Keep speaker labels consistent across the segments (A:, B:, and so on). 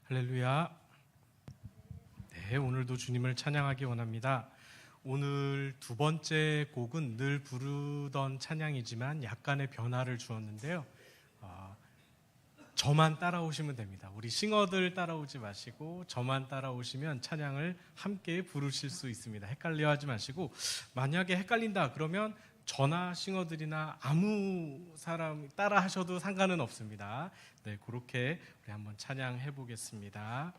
A: 할렐루야. 네, 오늘도 주님을 찬양하기 원합니다. 오늘 두 번째 곡은 늘 부르던 찬양이지만 약간의 변화를 주었는데요. 저만 따라오시면 됩니다. 우리 싱어들 따라오지 마시고 저만 따라오시면 찬양을 함께 부르실 수 있습니다. 헷갈려 하지 마시고, 만약에 헷갈린다 그러면 저나 싱어들이나 아무 사람 따라 하셔도 상관은 없습니다. 네, 그렇게 우리 한번 찬양해 보겠습니다.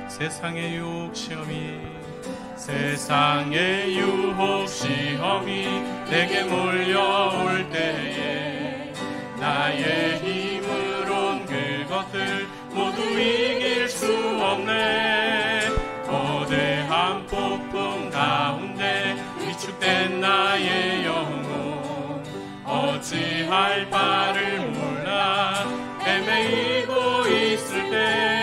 A: 세상의 유혹 시험이 내게 몰려올 때에 나의 힘으론 그것들 모두 이길 수 없네. 거대한 폭풍 가운데 위축된 나의 영혼 어찌할 바를 몰라 헤매이고 있을 때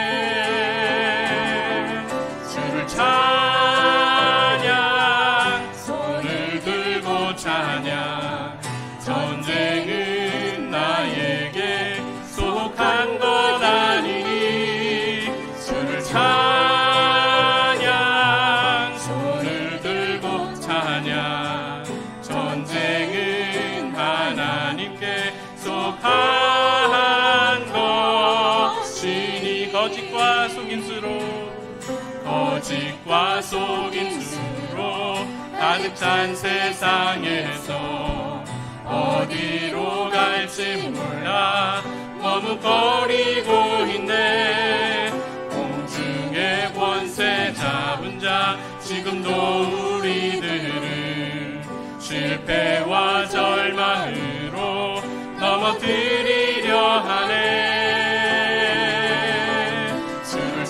A: 찬양, 손을 들고 찬양. 전쟁은 나에게 속한 것 아니니 주를 찬양, 손을 들고 찬양. 전쟁은 하나님께 속한 것이니 거짓과 속임수로 가득 찬 세상에서 어디로 갈지 몰라 머뭇거리고 있네. 공중의 권세 잡은 자 지금도 우리들을 실패와 절망으로 넘어뜨리려 하네. 주를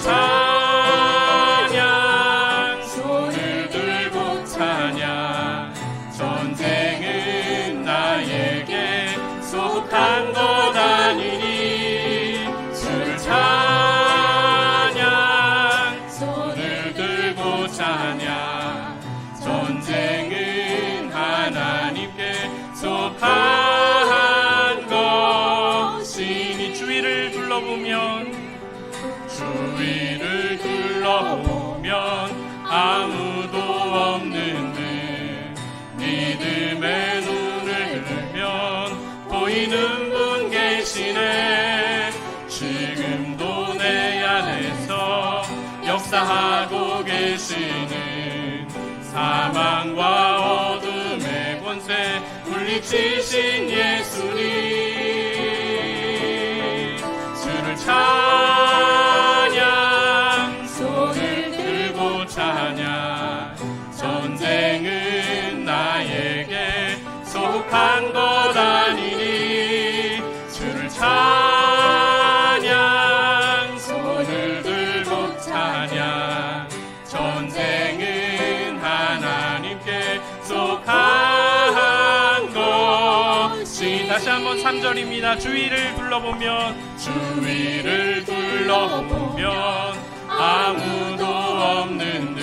A: 전쟁은 나에게 속한 것 아니니 주를 찬양, 손을 들고 찬양. 전쟁은 하나님께 속한 것이니 주위를 둘러보면 아무도 없는 듯 믿음의 눈을 들면 보이는 분 계시네. 지금도 내 안에서 역사하고 계시는 사망과 어둠의 권세 물리치신 예수님. 주를 찬양, 손을 들고 찬양. 전쟁은 나에게 속한 것 아니니 주를 찬양, 손을 들고 찬양. 전쟁은 하나님께 속한 것이. 다시 한번 3절입니다. 주위를 둘러보면 아무도 없는 듯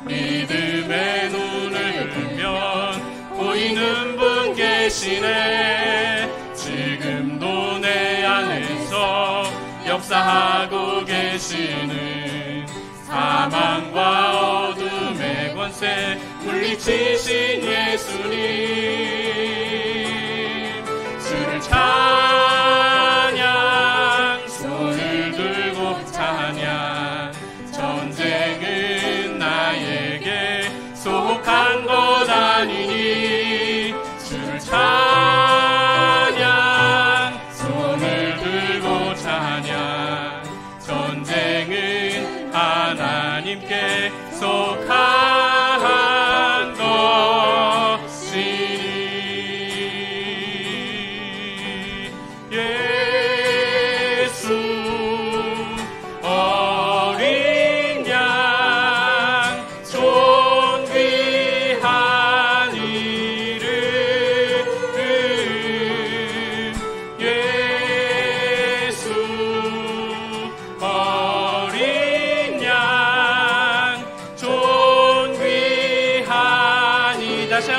A: 믿음의 눈을 들면 보이는 분 계시네. 지금도 내 안에서 역사하고 계시는 사망과 어둠의 권세 물리치신 예수님. 주를 찬양, 손을 들고 찬양. 전쟁은 나에게 속한 것 아니니 주를 찬양, 손을 들고 찬양. 전쟁은 하나님께 속한 것이니.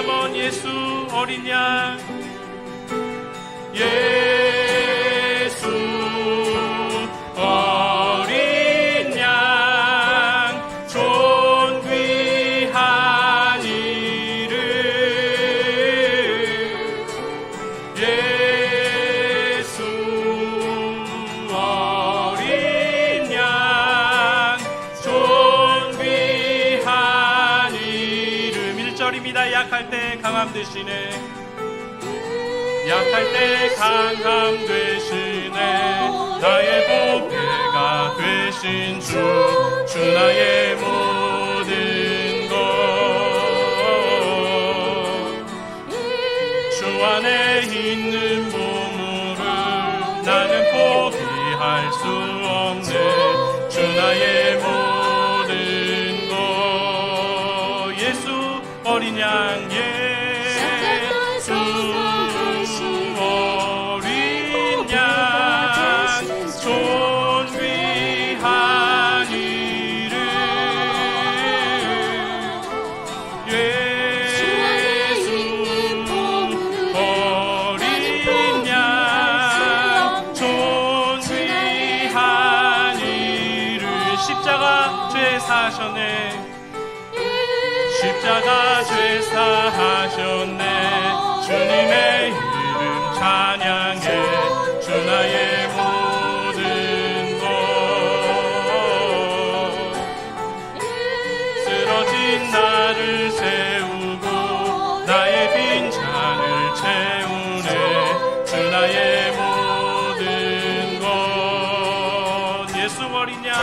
A: 먼 예수 어린 양, 예수 어린 양 존귀한 이름, 예수 어린 양 존귀한 이름. 1절입니다. 약할 때 강함 되시네, 약할 때 강함 되시네, 나의 보배가 되신 주, 주 나의 모든 것, 주 안에 있는 보물을 나는 포기할 수 없네, 주 나의 모든 것. 예수 어린 양, 예수 어린 양 존귀한 이름, 예수 어린 양 존귀한 이름. 십자가 죄 사하셨네, 십자가 죄 사하셨네, 주님의 이름 찬양해, 주 나의 모든 것. 쓰러진 나를 세우고 나의 빈잔을 채우네, 주 나의 모든 것. 예수 어린 양,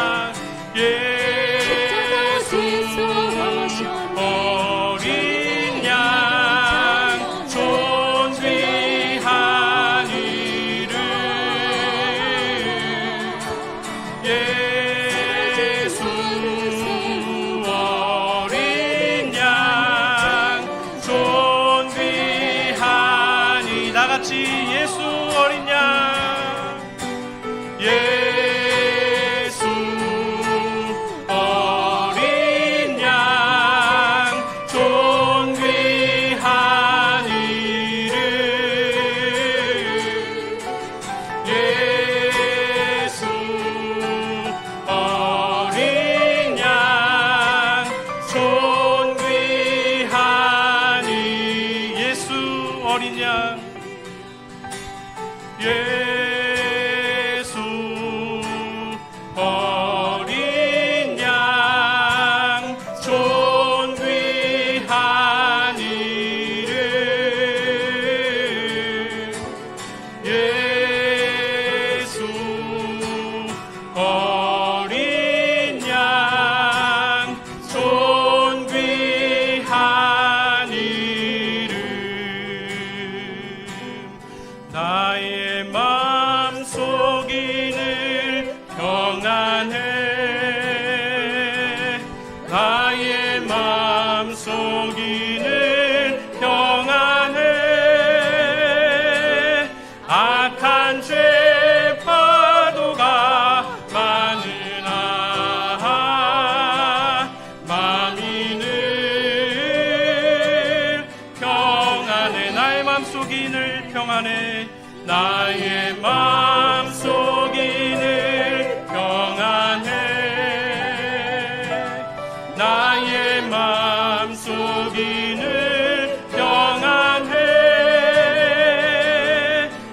A: 예수 어린 양 존귀한 이름, 예수 어린 양 존귀한 이. 다같이 예수 어린 양, 예수 어린 양 존귀한 이름, 예수 어린 양 존귀한 이. 예수 어린 양, 예수 어린 양 존귀한 이름, 예수 어린 양 존귀한 이름. 나의 맘속이 늘 평안해, 나의 맘속이 늘 평안해, 악한 죄 파도가 많으나 마음이 늘 평안해, 나의 맘속이 늘 평안해, 나의 맘속이 늘 평안해, 나의 맘속이 늘 평안해,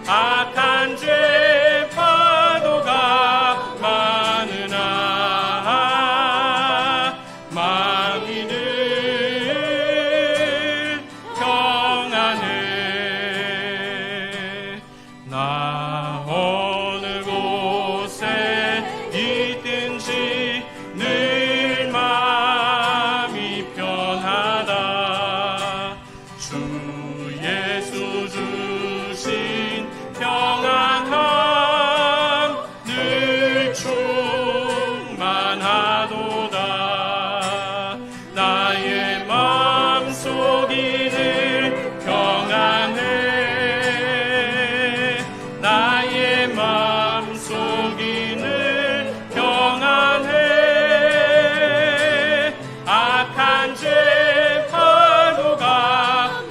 A: 악한 죄 파도가 많으나 마음이 늘 평안해. 나 어느 곳에 있든지 늘 마음이 편하다, 주 예수 주신 평안함 늘 충만하도다, 나의 마음속이 늘 평안해, 나의 마음속이 늘 평안해, 악한 죄 파도가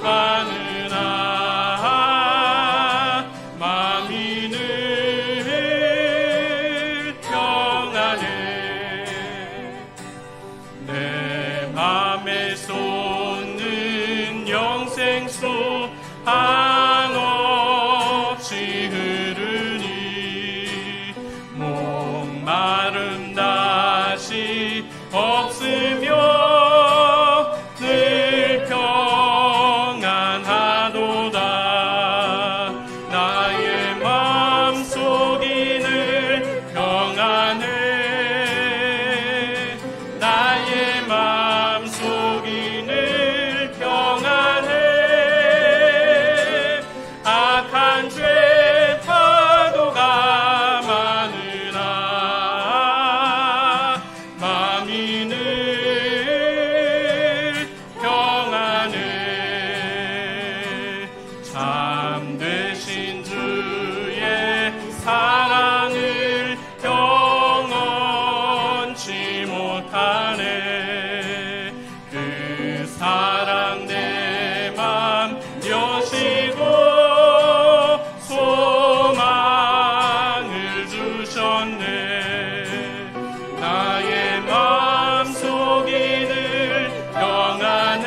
A: 솟는 영생수 한없이 흐르니 목마름 다시 없으며 늘 평안하도다. 나의 마음속이 늘 평안해. 나의 마음속이 늘 평안해. 악한 죄 파도가 많으나 마음이 늘 평안해. 참되신 주의 사랑을 경험치 못하네. 그 사랑 내 맘 여시고 소망을 주셨네. 나의 마음속이 늘 평안해.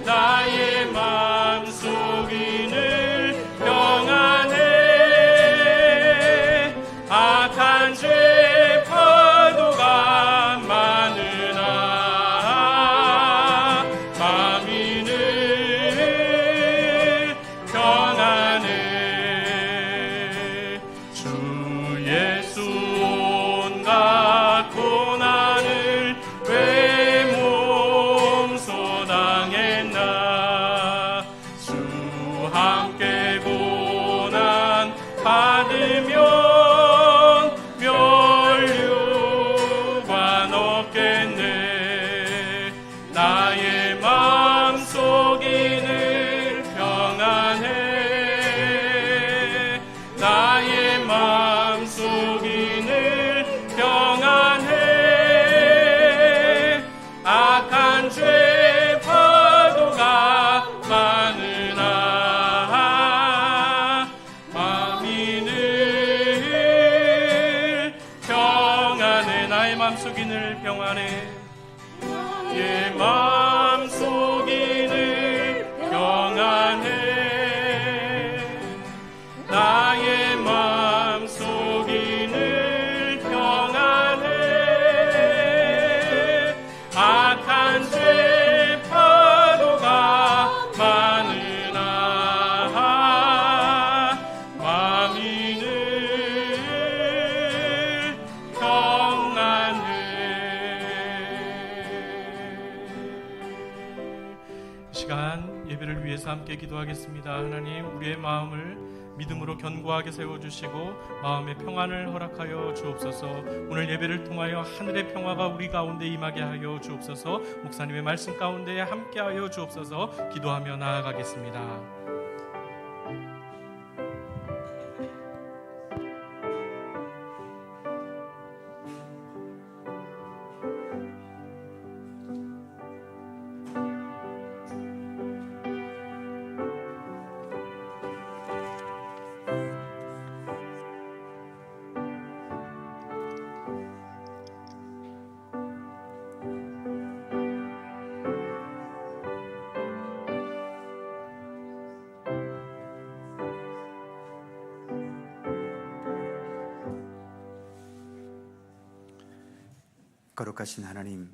A: 나의 마음속이 늘 평안해. 악한 죄 파도가 많으나 마음이 늘 평안해. 주 예수 온갖 고난을 왜 몸소 당했나. 주 함께 고난 받으면 멸류관 없겠네. 나의 마음속이 늘 평안해. 나의 마음속이 늘 평안해. 악한 죄 파도가 많으나 마음이 늘 평안해. 나의 마음속이 늘 평안해. 나의 마음속이 늘 평안해. 나의 마음속이 늘 평안해. 악한 죄 파도가 많으나 마음이 늘 평안해. 이 시간 예배를 위해서 함께 기도하겠습니다. 하나님, 우리의 마음을 믿음으로 견고하게 세워주시고 마음의 평안을 허락하여 주옵소서. 오늘 예배를 통하여 하늘의 평화가 우리 가운데 임하게 하여 주옵소서. 목사님의 말씀 가운데 함께하여 주옵소서. 기도하며 나아가겠습니다.
B: 거룩하신 하나님,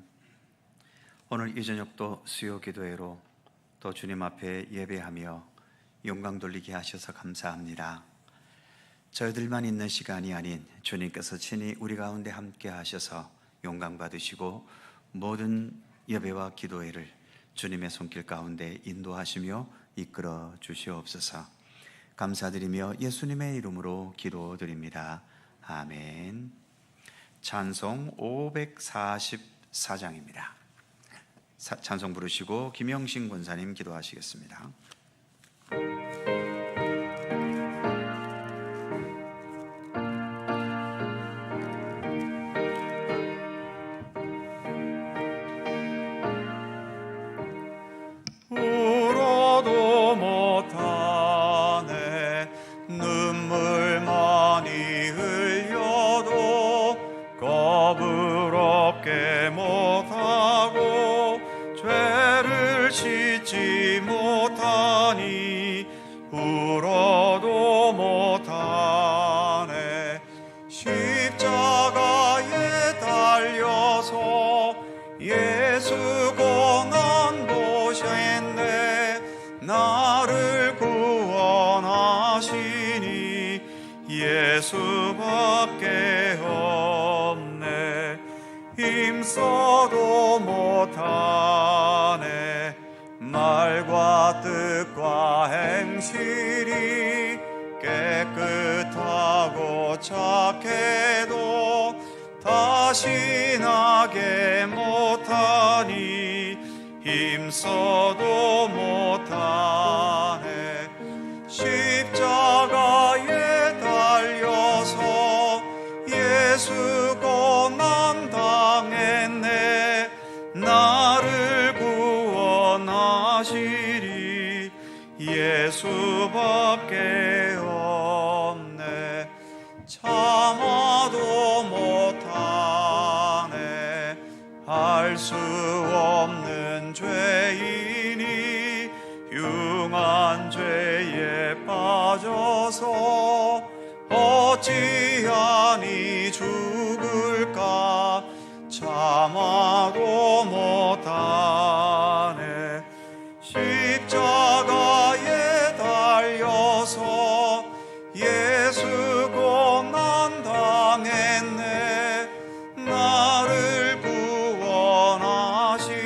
B: 오늘 이 저녁도 수요 기도회로 또 주님 앞에 예배하며 영광 돌리게 하셔서 감사합니다. 저희들만 있는 시간이 아닌 주님께서 친히 우리 가운데 함께 하셔서 영광 받으시고 모든 예배와 기도회를 주님의 손길 가운데 인도하시며 이끌어 주시옵소서. 감사드리며 예수님의 이름으로 기도드립니다. 아멘. 찬송 544장입니다. 찬송 부르시고 김영신 권사님 기도하시겠습니다.
C: 울어도 못하네. 눈물 많이 흘려도 거부럽게 못하고 눈물을 씻지 못하니 울어도 못하네. 십자가에 달려서 예수 고난 보셨네. 나를 구원하시니 예수밖에 없네. 힘써도 못하네. 말과 뜻과 행실이 깨끗하고 착해도 다시 나게 못하니 힘써도 못하네. 십자가에 달려서 예수 고난 당했네. 나를 구원하시리 예수밖에 없네. 참아도 못하네. 할 수 없는 죄인이 흉한 죄에 빠져서 어찌하니 죽을까. 참아도 못하네. 십자가에 달려서 예수 고난 당했네. 나를 구원하시리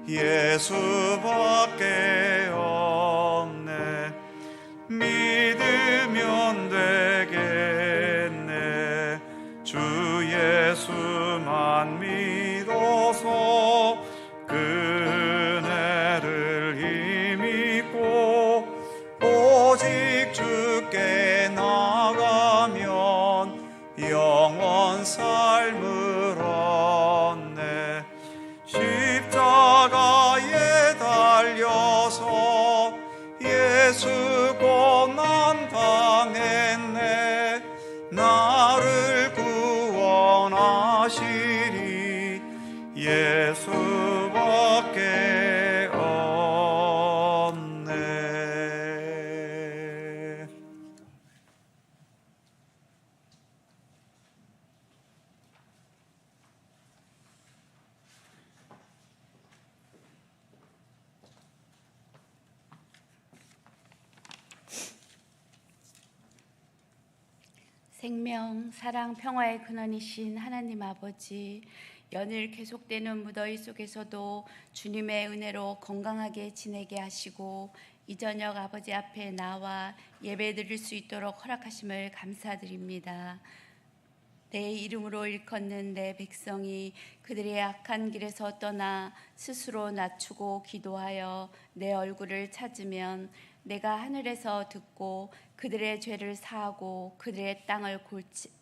C: 예수밖에 없네. 믿으면 되겠네. 주 예수만 믿어서 그 은혜를 힘입고 오직 주께 나가면 영원 삶을 얻네. 십자가에 달려서 예수 고난 당했네. 나를 구원하시리 예수밖에 없네.
D: 생명, 사랑, 평화의 근원이신 하나님 아버지, 연일 계속되는 무더위 속에서도 주님의 은혜로 건강하게 지내게 하시고 이 저녁 아버지 앞에 나와 예배 드릴 수 있도록 허락하심을 감사드립니다. 내 이름으로 일컫는 내 백성이 그들의 악한 길에서 떠나 스스로 낮추고 기도하여 내 얼굴을 찾으면 내가 하늘에서 듣고 그들의 죄를 사하고 그들의 땅을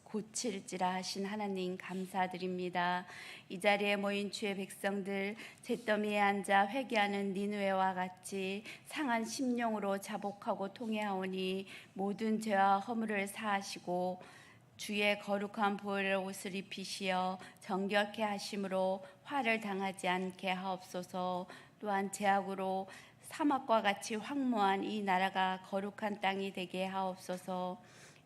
D: 고칠지라 하신 하나님 감사드립니다. 이 자리에 모인 주의 백성들 잿더미에 앉아 회개하는 니느웨와 같이 상한 심령으로 자복하고 통회하오니 모든 죄와 허물을 사하시고 주의 거룩한 보혈의 옷을 입히시어 정결케 하심으로 화를 당하지 않게 하옵소서. 또한 죄악으로 사막과 같이 황무한 이 나라가 거룩한 땅이 되게 하옵소서.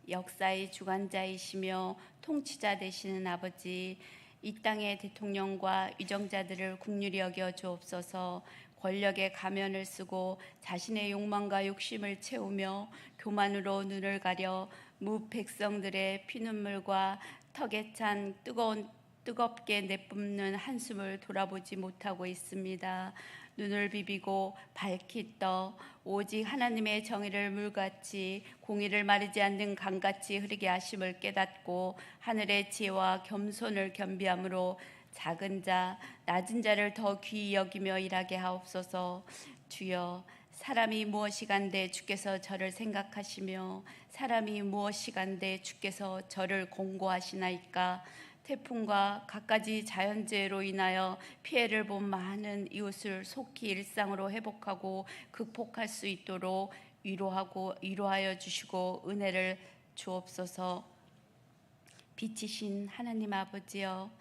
D: 역사의 주관자이시며 통치자 되시는 아버지, 이 땅의 대통령과 위정자들을 긍휼히 여겨 주옵소서. 권력의 가면을 쓰고 자신의 욕망과 욕심을 채우며 교만으로 눈을 가려 무백성들의 피눈물과 턱에 찬 뜨겁게 내뿜는 한숨을 돌아보지 못하고 있습니다. 눈을 비비고 밝히 떠 오직 하나님의 정의를 물같이 공의를 마르지 않는 강같이 흐르게 하심을 깨닫고 하늘의 지혜와 겸손을 겸비함으로 작은 자, 낮은 자를 더 귀히 여기며 일하게 하옵소서. 주여, 사람이 무엇이간데 주께서 저를 생각하시며 사람이 무엇이간데 주께서 저를 공고하시나이까. 태풍과 갖가지 자연재해로 인하여 피해를 본 많은 이웃을 속히 일상으로 회복하고 극복할 수 있도록 위로하여 주시고 은혜를 주옵소서. 빛이신 하나님 아버지여,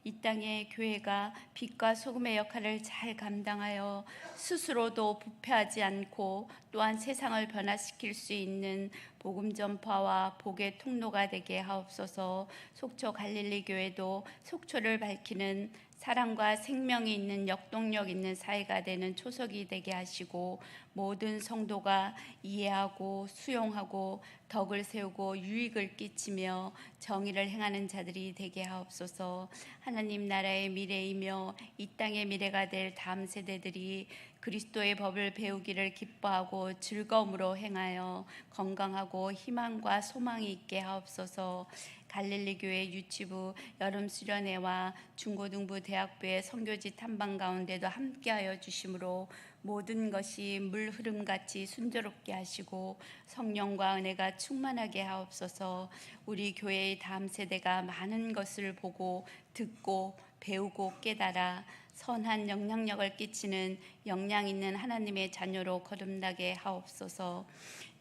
D: 이 땅의 교회가 빛과 소금의 역할을 잘 감당하여 스스로도 부패하지 않고 또한 세상을 변화시킬 수 있는 복음 전파와 복의 통로가 되게 하옵소서. 속초 갈릴리 교회도 속초를 밝히는 사랑과 생명이 있는 역동력 있는 사회가 되는 초석이 되게 하시고 모든 성도가 이해하고 수용하고 덕을 세우고 유익을 끼치며 정의를 행하는 자들이 되게 하옵소서. 하나님 나라의 미래이며 이 땅의 미래가 될 다음 세대들이 그리스도의 법을 배우기를 기뻐하고 즐거움으로 행하여 건강하고 희망과 소망이 있게 하옵소서. 갈릴리 교회 유치부 여름 수련회와 중고등부 대학부의 선교지 탐방 가운데도 함께하여 주심으로 모든 것이 물 흐름같이 순조롭게 하시고 성령과 은혜가 충만하게 하옵소서. 우리 교회의 다음 세대가 많은 것을 보고 듣고 배우고 깨달아 선한 영향력을 끼치는 역량 있는 하나님의 자녀로 거듭나게 하옵소서.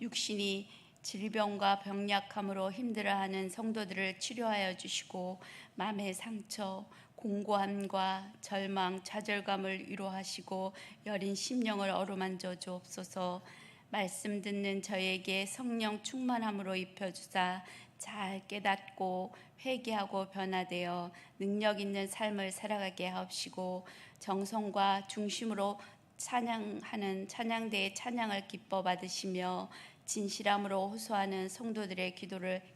D: 육신이 질병과 병약함으로 힘들어하는 성도들을 치료하여 주시고 마음의 상처, 공고함과 절망, 좌절감을 위로하시고 여린 심령을 어루만져 주옵소서. 말씀 듣는 저에게 성령 충만함으로 입혀주사 잘 깨닫고 회개하고 변화되어 능력 있는 삶을 살아가게 하옵시고 정성과 중심으로 찬양하는 찬양대의 찬양을 기뻐 받으시며 진실함으로 호소하는 성도들의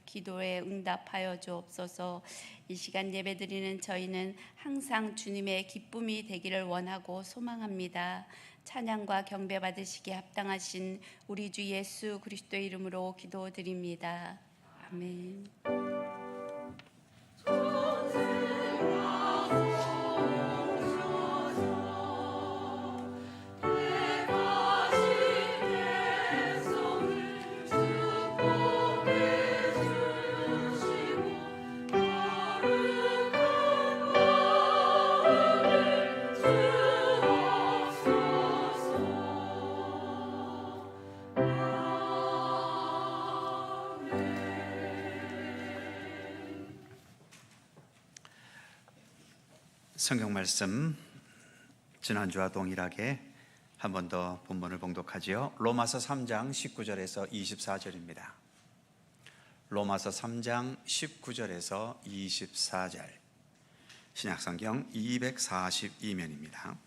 D: 기도에 응답하여 주옵소서. 이 시간 예배드리는 저희는 항상 주님의 기쁨이 되기를 원하고 소망합니다. 찬양과 경배 받으시기에 합당하신 우리 주 예수 그리스도의 이름으로 기도드립니다. 아멘.
B: 성경 말씀 지난주와 동일하게 한 번 더 본문을 봉독하지요. 로마서 3장 19절에서 24절입니다. 로마서 3장 19절에서 24절 신약성경 242면입니다.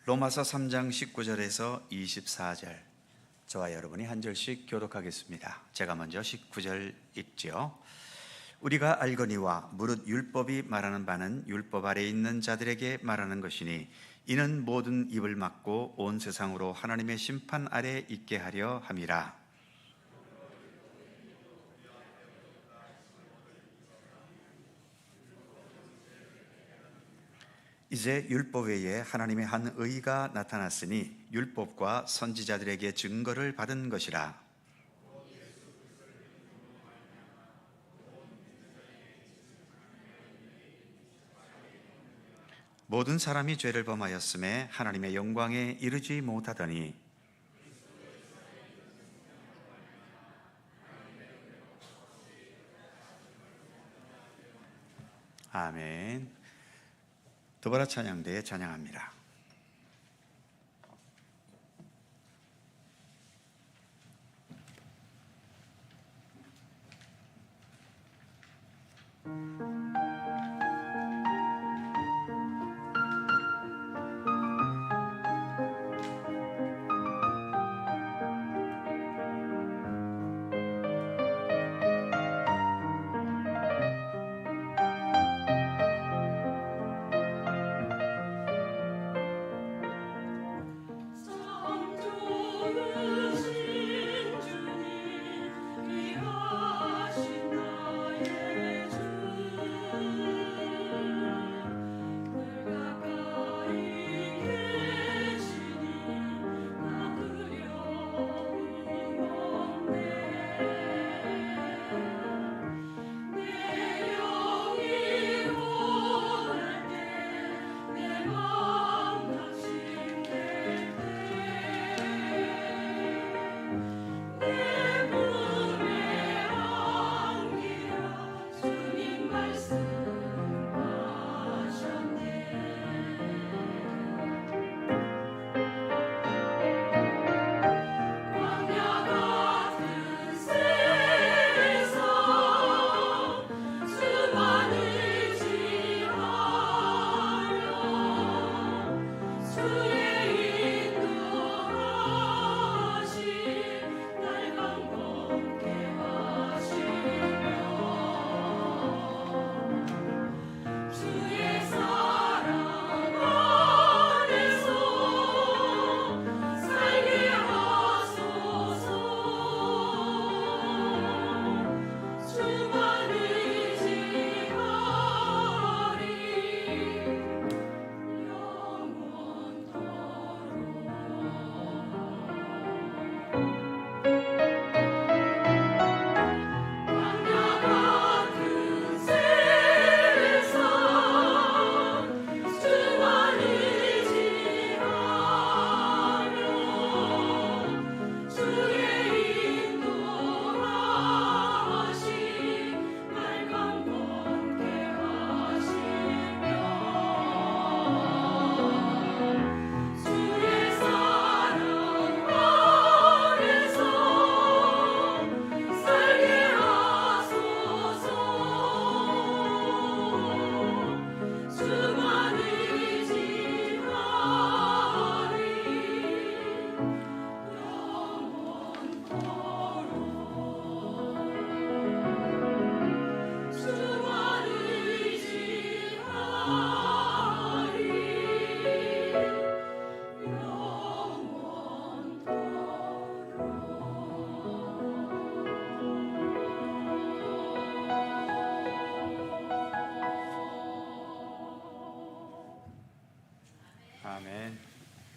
B: 로마서 3장 19절에서 24절 저와 여러분이 한 절씩 교독하겠습니다. 제가 먼저 19절 읽지요. 우리가 알거니와 무릇 율법이 말하는 바는 율법 아래 있는 자들에게 말하는 것이니 이는 모든 입을 막고 온 세상으로 하나님의 심판 아래 있게 하려 함이라. 이제 율법 외에 하나님의 한 의가 나타났으니 율법과 선지자들에게 증거를 받은 것이라. 모든 사람이 죄를 범하였음에 하나님의 영광에 이르지 못하더니 아멘. 도바라 찬양대에 찬양합니다.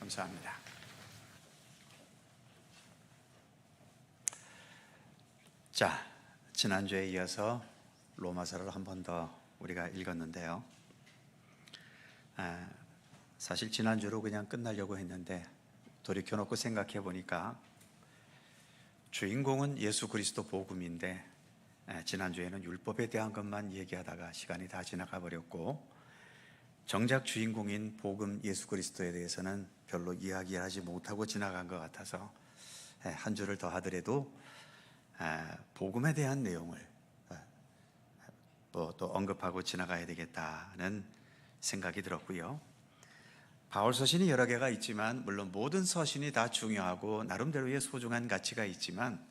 B: 감사합니다. 자, 지난주에 이어서 로마서를 한 번 더 우리가 읽었는데요. 사실 지난주로 그냥 끝나려고 했는데 돌이켜놓고 생각해 보니까 주인공은 예수 그리스도 복음인데 지난주에는 율법에 대한 것만 얘기하다가 시간이 다 지나가 버렸고, 정작 주인공인 복음 예수 그리스도에 대해서는 별로 이야기하지 못하고 지나간 것 같아서 한 주를 더 하더라도 복음에 대한 내용을 또 언급하고 지나가야 되겠다는 생각이 들었고요. 바울 서신이 여러 개가 있지만 물론 모든 서신이 다 중요하고 나름대로의 소중한 가치가 있지만,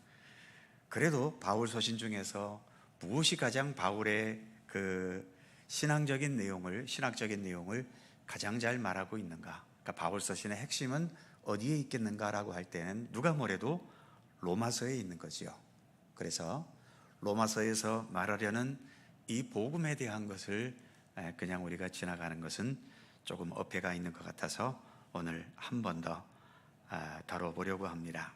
B: 그래도 바울 서신 중에서 무엇이 가장 바울의 그 신학적인 내용을 가장 잘 말하고 있는가, 그러니까 바울 서신의 핵심은 어디에 있겠는가라고 할 때는 누가 뭐래도 로마서에 있는 거지요. 그래서 로마서에서 말하려는 이 복음에 대한 것을 그냥 우리가 지나가는 것은 조금 어폐가 있는 것 같아서 오늘 한 번 더 다뤄보려고 합니다.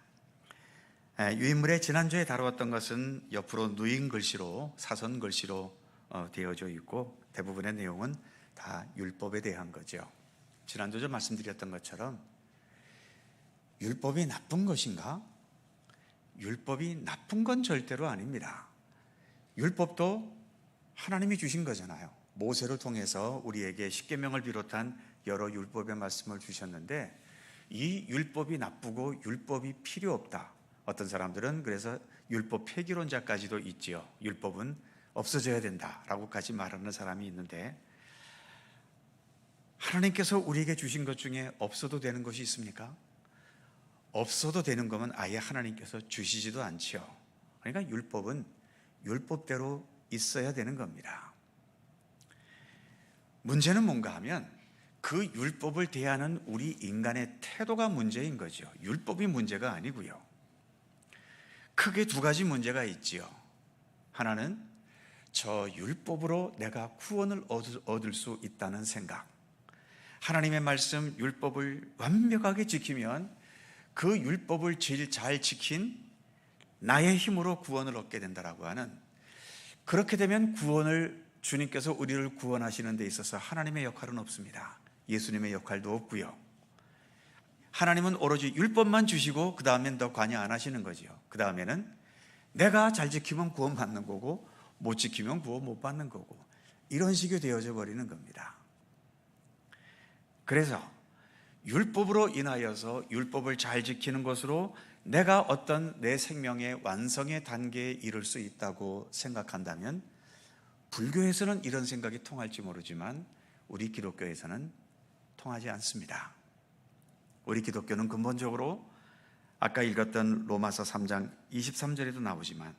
B: 유인물에 지난주에 다루었던 것은 옆으로 누인 글씨로, 사선 글씨로 되어져 있고 대부분의 내용은 다 율법에 대한 거죠. 지난주에 말씀드렸던 것처럼 율법이 나쁜 것인가? 율법이 나쁜 건 절대로 아닙니다. 율법도 하나님이 주신 거잖아요. 모세를 통해서 우리에게 십계명을 비롯한 여러 율법의 말씀을 주셨는데, 이 율법이 나쁘고 율법이 필요 없다. 어떤 사람들은 그래서 율법 폐기론자까지도 있지요. 율법은 없어져야 된다라고까지 말하는 사람이 있는데, 하나님께서 우리에게 주신 것 중에 없어도 되는 것이 있습니까? 없어도 되는 거면 아예 하나님께서 주시지도 않지요. 그러니까 율법은 율법대로 있어야 되는 겁니다. 문제는 뭔가 하면 그 율법을 대하는 우리 인간의 태도가 문제인 거죠. 율법이 문제가 아니고요. 크게 두 가지 문제가 있지요. 하나는 저 율법으로 내가 구원을 얻을 수 있다는 생각. 하나님의 말씀 율법을 완벽하게 지키면 그 율법을 제일 잘 지킨 나의 힘으로 구원을 얻게 된다라고 하는, 그렇게 되면 주님께서 우리를 구원하시는 데 있어서 하나님의 역할은 없습니다. 예수님의 역할도 없고요. 하나님은 오로지 율법만 주시고 그 다음엔 더 관여 안 하시는 거지요. 그 다음에는 내가 잘 지키면 구원 받는 거고 못 지키면 구원 못 받는 거고, 이런 식이 되어져 버리는 겁니다. 그래서 율법으로 인하여서 율법을 잘 지키는 것으로 내가 어떤 내 생명의 완성의 단계에 이를 수 있다고 생각한다면, 불교에서는 이런 생각이 통할지 모르지만 우리 기독교에서는 통하지 않습니다. 우리 기독교는 근본적으로 아까 읽었던 로마서 3장 23절에도 나오지만,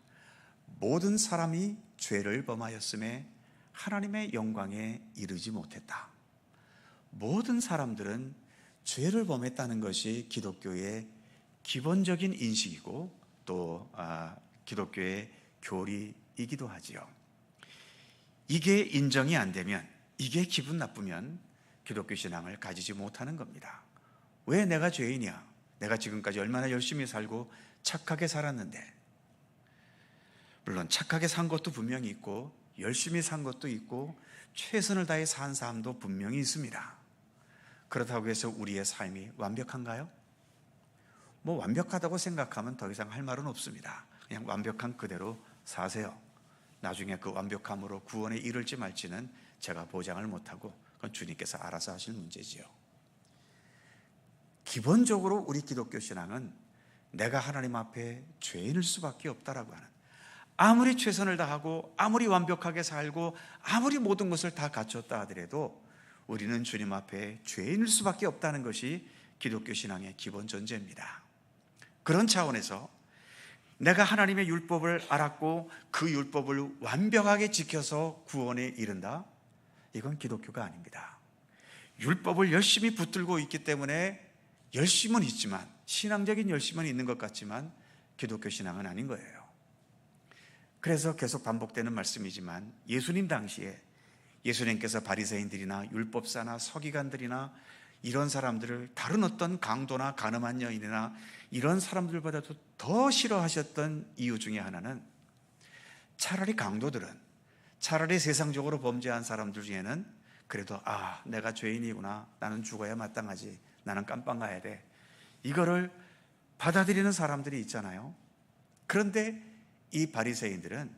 B: 모든 사람이 죄를 범하였음에 하나님의 영광에 이르지 못했다. 모든 사람들은 죄를 범했다는 것이 기독교의 기본적인 인식이고 또 기독교의 교리이기도 하지요. 이게 인정이 안 되면, 이게 기분 나쁘면 기독교 신앙을 가지지 못하는 겁니다. 왜 내가 죄인이야? 내가 지금까지 얼마나 열심히 살고 착하게 살았는데. 물론 착하게 산 것도 분명히 있고 열심히 산 것도 있고 최선을 다해 산 사람도 분명히 있습니다. 그렇다고 해서 우리의 삶이 완벽한가요? 완벽하다고 생각하면 더 이상 할 말은 없습니다. 그냥 완벽한 그대로 사세요. 나중에 그 완벽함으로 구원에 이를지 말지는 제가 보장을 못하고 그건 주님께서 알아서 하실 문제지요. 기본적으로 우리 기독교 신앙은 내가 하나님 앞에 죄인일 수밖에 없다라고 하는, 아무리 최선을 다하고 아무리 완벽하게 살고 아무리 모든 것을 다 갖췄다 하더라도 우리는 주님 앞에 죄인일 수밖에 없다는 것이 기독교 신앙의 기본 전제입니다. 그런 차원에서 내가 하나님의 율법을 알았고 그 율법을 완벽하게 지켜서 구원에 이른다? 이건 기독교가 아닙니다. 율법을 열심히 붙들고 있기 때문에 열심은 있지만, 신앙적인 열심은 있는 것 같지만 기독교 신앙은 아닌 거예요. 그래서 계속 반복되는 말씀이지만, 예수님 당시에 예수님께서 바리새인들이나 율법사나 서기관들이나 이런 사람들을 다른 어떤 강도나 가늠한 여인이나 이런 사람들보다도 더 싫어하셨던 이유 중에 하나는 차라리 강도들은, 차라리 세상적으로 범죄한 사람들 중에는 그래도 내가 죄인이구나, 나는 죽어야 마땅하지, 나는 깜빵 가야 돼, 이거를 받아들이는 사람들이 있잖아요. 그런데 이 바리새인들은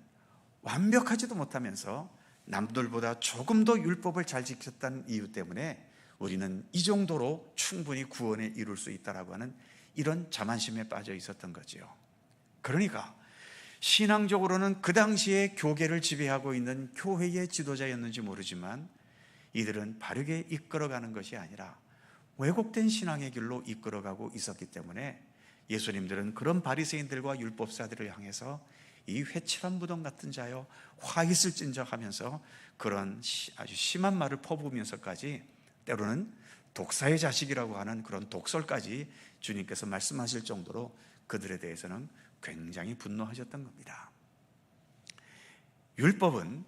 B: 완벽하지도 못하면서 남들보다 조금 더 율법을 잘 지켰다는 이유 때문에 우리는 이 정도로 충분히 구원에 이룰 수 있다라고 하는 이런 자만심에 빠져 있었던 거지요. 그러니까 신앙적으로는 그 당시에 교계를 지배하고 있는 교회의 지도자였는지 모르지만 이들은 바르게 이끌어가는 것이 아니라 왜곡된 신앙의 길로 이끌어가고 있었기 때문에 예수님들은 그런 바리새인들과 율법사들을 향해서 이 회칠한 무덤 같은 자여 화 있을진저 하면서 그런 아주 심한 말을 퍼부으면서까지 때로는 독사의 자식이라고 하는 그런 독설까지 주님께서 말씀하실 정도로 그들에 대해서는 굉장히 분노하셨던 겁니다. 율법은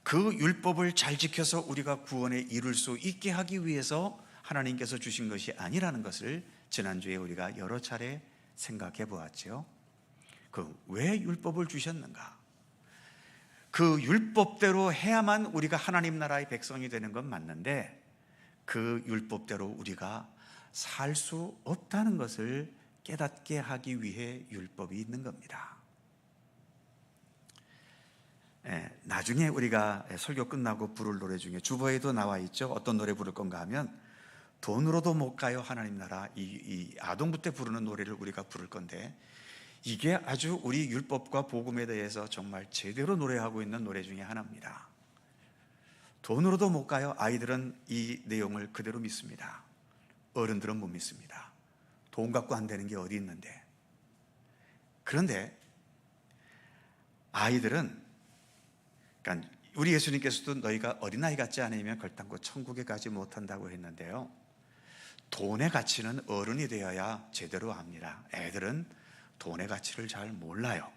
B: 그 율법을 잘 지켜서 우리가 구원에 이룰 수 있게 하기 위해서 하나님께서 주신 것이 아니라는 것을 지난주에 우리가 여러 차례 생각해 보았죠. 왜 율법을 주셨는가? 그 율법대로 해야만 우리가 하나님 나라의 백성이 되는 건 맞는데 그 율법대로 우리가 살 수 없다는 것을 깨닫게 하기 위해 율법이 있는 겁니다. 나중에 우리가 설교 끝나고 부를 노래 중에 주보에도 나와 있죠. 어떤 노래 부를 건가 하면 돈으로도 못 가요 하나님 나라, 이 아동부 때 부르는 노래를 우리가 부를 건데 이게 아주 우리 율법과 복음에 대해서 정말 제대로 노래하고 있는 노래 중에 하나입니다. 돈으로도 못 가요. 아이들은 이 내용을 그대로 믿습니다. 어른들은 못 믿습니다. 돈 갖고 안 되는 게 어디 있는데. 그런데 아이들은, 그러니까 우리 예수님께서도 너희가 어린아이 같지 않으면 결단코 천국에 가지 못한다고 했는데요, 돈의 가치는 어른이 되어야 제대로 압니다. 애들은 돈의 가치를 잘 몰라요.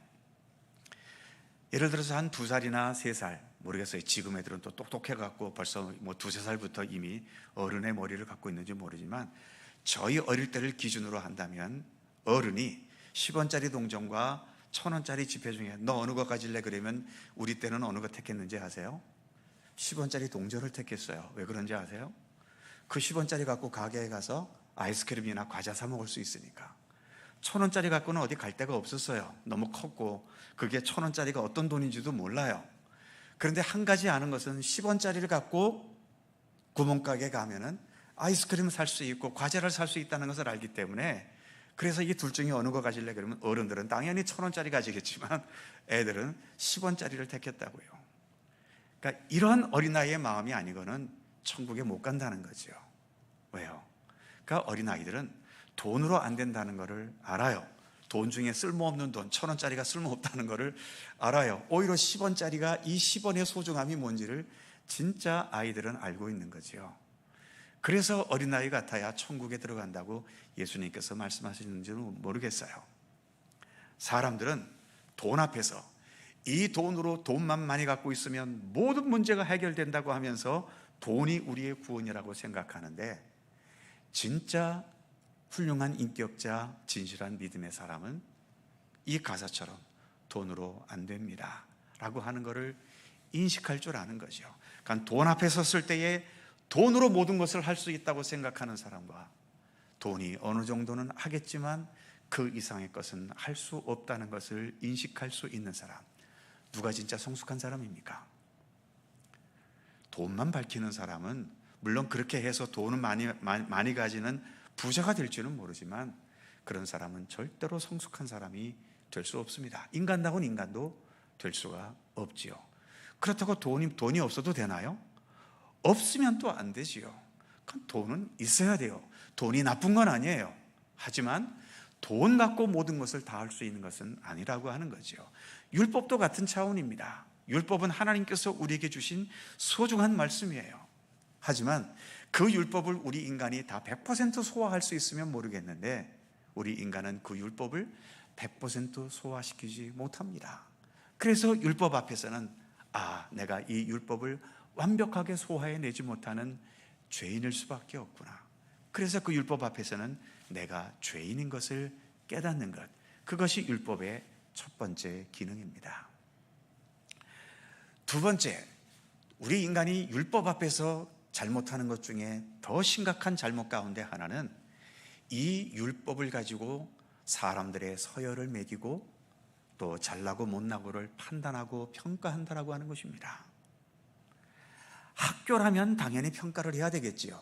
B: 예를 들어서 한 2살이나 3살, 모르겠어요. 지금 애들은 또 똑똑해갖고 벌써 2~3살부터 이미 어른의 머리를 갖고 있는지 모르지만 저희 어릴 때를 기준으로 한다면 어른이 10원짜리 동전과 1,000원짜리 지폐 중에 너 어느 거 가질래? 그러면 우리 때는 어느 거 택했는지 아세요? 10원짜리 동전을 택했어요. 왜 그런지 아세요? 그 10원짜리 갖고 가게에 가서 아이스크림이나 과자 사 먹을 수 있으니까. 1,000원짜리 갖고는 어디 갈 데가 없었어요. 너무 컸고 그게 1,000원짜리가 어떤 돈인지도 몰라요. 그런데 한 가지 아는 것은 10원짜리를 갖고 구멍가게에 가면은 아이스크림을 살 수 있고 과자를 살 수 있다는 것을 알기 때문에, 그래서 이 둘 중에 어느 거 가질래? 그러면 어른들은 당연히 1,000원짜리 가지겠지만 애들은 10원짜리를 택했다고요. 그러니까 이런 어린아이의 마음이 아니고는 천국에 못 간다는 거죠. 왜요? 그러니까 어린아이들은 돈으로 안 된다는 것을 알아요. 돈 중에 쓸모없는 돈, 1,000원짜리가 쓸모없다는 것을 알아요. 오히려 10원짜리가 이 10원의 소중함이 뭔지를 진짜 아이들은 알고 있는 거죠. 그래서 어린아이 같아야 천국에 들어간다고 예수님께서 말씀하시는지는 모르겠어요. 사람들은 돈 앞에서 이 돈으로 돈만 많이 갖고 있으면 모든 문제가 해결된다고 하면서 돈이 우리의 구원이라고 생각하는데, 진짜 훌륭한 인격자, 진실한 믿음의 사람은 이 가사처럼 돈으로 안 됩니다 라고 하는 것을 인식할 줄 아는 거죠. 그러니까 돈 앞에 섰을 때에 돈으로 모든 것을 할 수 있다고 생각하는 사람과 돈이 어느 정도는 하겠지만 그 이상의 것은 할 수 없다는 것을 인식할 수 있는 사람, 누가 진짜 성숙한 사람입니까? 돈만 밝히는 사람은 물론 그렇게 해서 돈을 많이 가지는 부자가 될지는 모르지만 그런 사람은 절대로 성숙한 사람이 될 수 없습니다. 인간다운 인간도 될 수가 없지요. 그렇다고 돈이 없어도 되나요? 없으면 또 안 되지요. 그럼 돈은 있어야 돼요. 돈이 나쁜 건 아니에요. 하지만 돈 갖고 모든 것을 다 할 수 있는 것은 아니라고 하는 거죠. 율법도 같은 차원입니다. 율법은 하나님께서 우리에게 주신 소중한 말씀이에요. 하지만 그 율법을 우리 인간이 다 100% 소화할 수 있으면 모르겠는데 우리 인간은 그 율법을 100% 소화시키지 못합니다. 그래서 율법 앞에서는 내가 이 율법을 완벽하게 소화해내지 못하는 죄인일 수밖에 없구나. 그래서 그 율법 앞에서는 내가 죄인인 것을 깨닫는 것, 그것이 율법의 첫 번째 기능입니다. 두 번째, 우리 인간이 율법 앞에서 잘못하는 것 중에 더 심각한 잘못 가운데 하나는 이 율법을 가지고 사람들의 서열을 매기고 또 잘나고 못나고를 판단하고 평가한다라고 하는 것입니다. 학교라면 당연히 평가를 해야 되겠지요.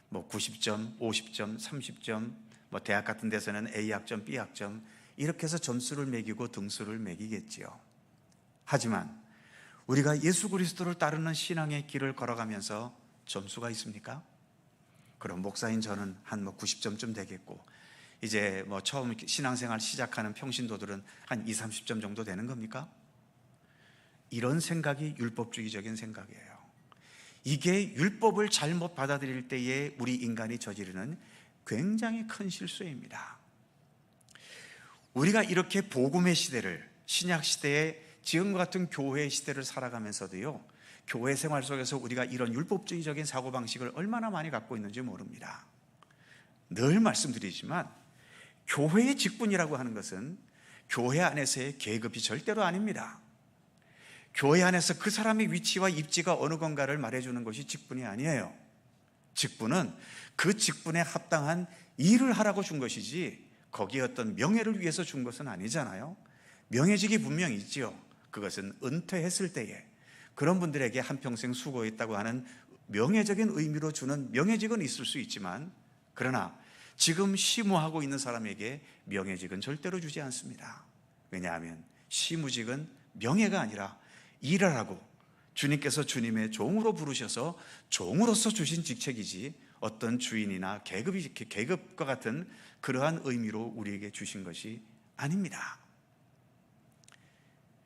B: 뭐 90점, 50점, 30점, 뭐 대학 같은 데서는 A학점, B학점 이렇게 해서 점수를 매기고 등수를 매기겠지요. 하지만 우리가 예수 그리스도를 따르는 신앙의 길을 걸어가면서 점수가 있습니까? 그럼 목사인 저는 한 90점쯤 되겠고, 이제 뭐 처음 신앙생활 시작하는 평신도들은 한 20, 30점 정도 되는 겁니까? 이런 생각이 율법주의적인 생각이에요. 이게 율법을 잘못 받아들일 때에 우리 인간이 저지르는 굉장히 큰 실수입니다. 우리가 이렇게 복음의 시대를, 신약 시대에 지금과 같은 교회의 시대를 살아가면서도요, 교회 생활 속에서 우리가 이런 율법주의적인 사고방식을 얼마나 많이 갖고 있는지 모릅니다. 늘 말씀드리지만 교회의 직분이라고 하는 것은 교회 안에서의 계급이 절대로 아닙니다. 교회 안에서 그 사람의 위치와 입지가 어느 건가를 말해주는 것이 직분이 아니에요. 직분은 그 직분에 합당한 일을 하라고 준 것이지 거기에 어떤 명예를 위해서 준 것은 아니잖아요. 명예직이 분명히 있지요. 그것은 은퇴했을 때에 그런 분들에게 한평생 수고했다고 하는 명예적인 의미로 주는 명예직은 있을 수 있지만, 그러나 지금 시무하고 있는 사람에게 명예직은 절대로 주지 않습니다. 왜냐하면 시무직은 명예가 아니라 일하라고 주님께서 주님의 종으로 부르셔서 종으로서 주신 직책이지 어떤 주인이나 계급과 같은 그러한 의미로 우리에게 주신 것이 아닙니다.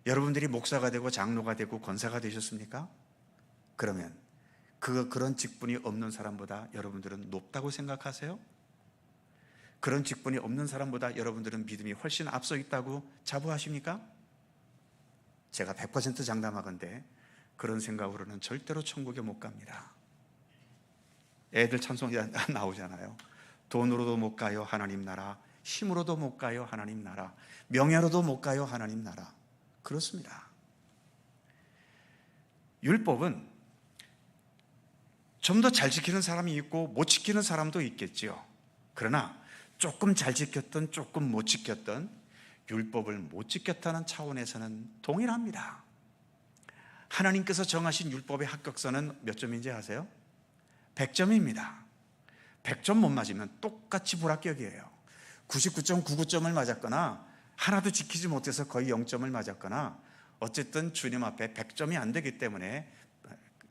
B: 여러분들이 목사가 되고 장로가 되고 권사가 되셨습니까? 그러면 그런 직분이 없는 사람보다 여러분들은 높다고 생각하세요? 그런 직분이 없는 사람보다 여러분들은 믿음이 훨씬 앞서 있다고 자부하십니까? 제가 100% 장담하건대 그런 생각으로는 절대로 천국에 못 갑니다. 애들 찬송이 나오잖아요. 돈으로도 못 가요 하나님 나라, 힘으로도 못 가요 하나님 나라, 명예로도 못 가요 하나님 나라. 그렇습니다. 율법은 좀 더 잘 지키는 사람이 있고 못 지키는 사람도 있겠지요. 그러나 조금 잘 지켰던 조금 못 지켰던, 율법을 못 지켰다는 차원에서는 동일합니다. 하나님께서 정하신 율법의 합격선은 몇 점인지 아세요? 100점입니다. 100점 못 맞으면 똑같이 불합격이에요. 99.99점을 맞았거나 하나도 지키지 못해서 거의 0점을 맞았거나, 어쨌든 주님 앞에 100점이 안 되기 때문에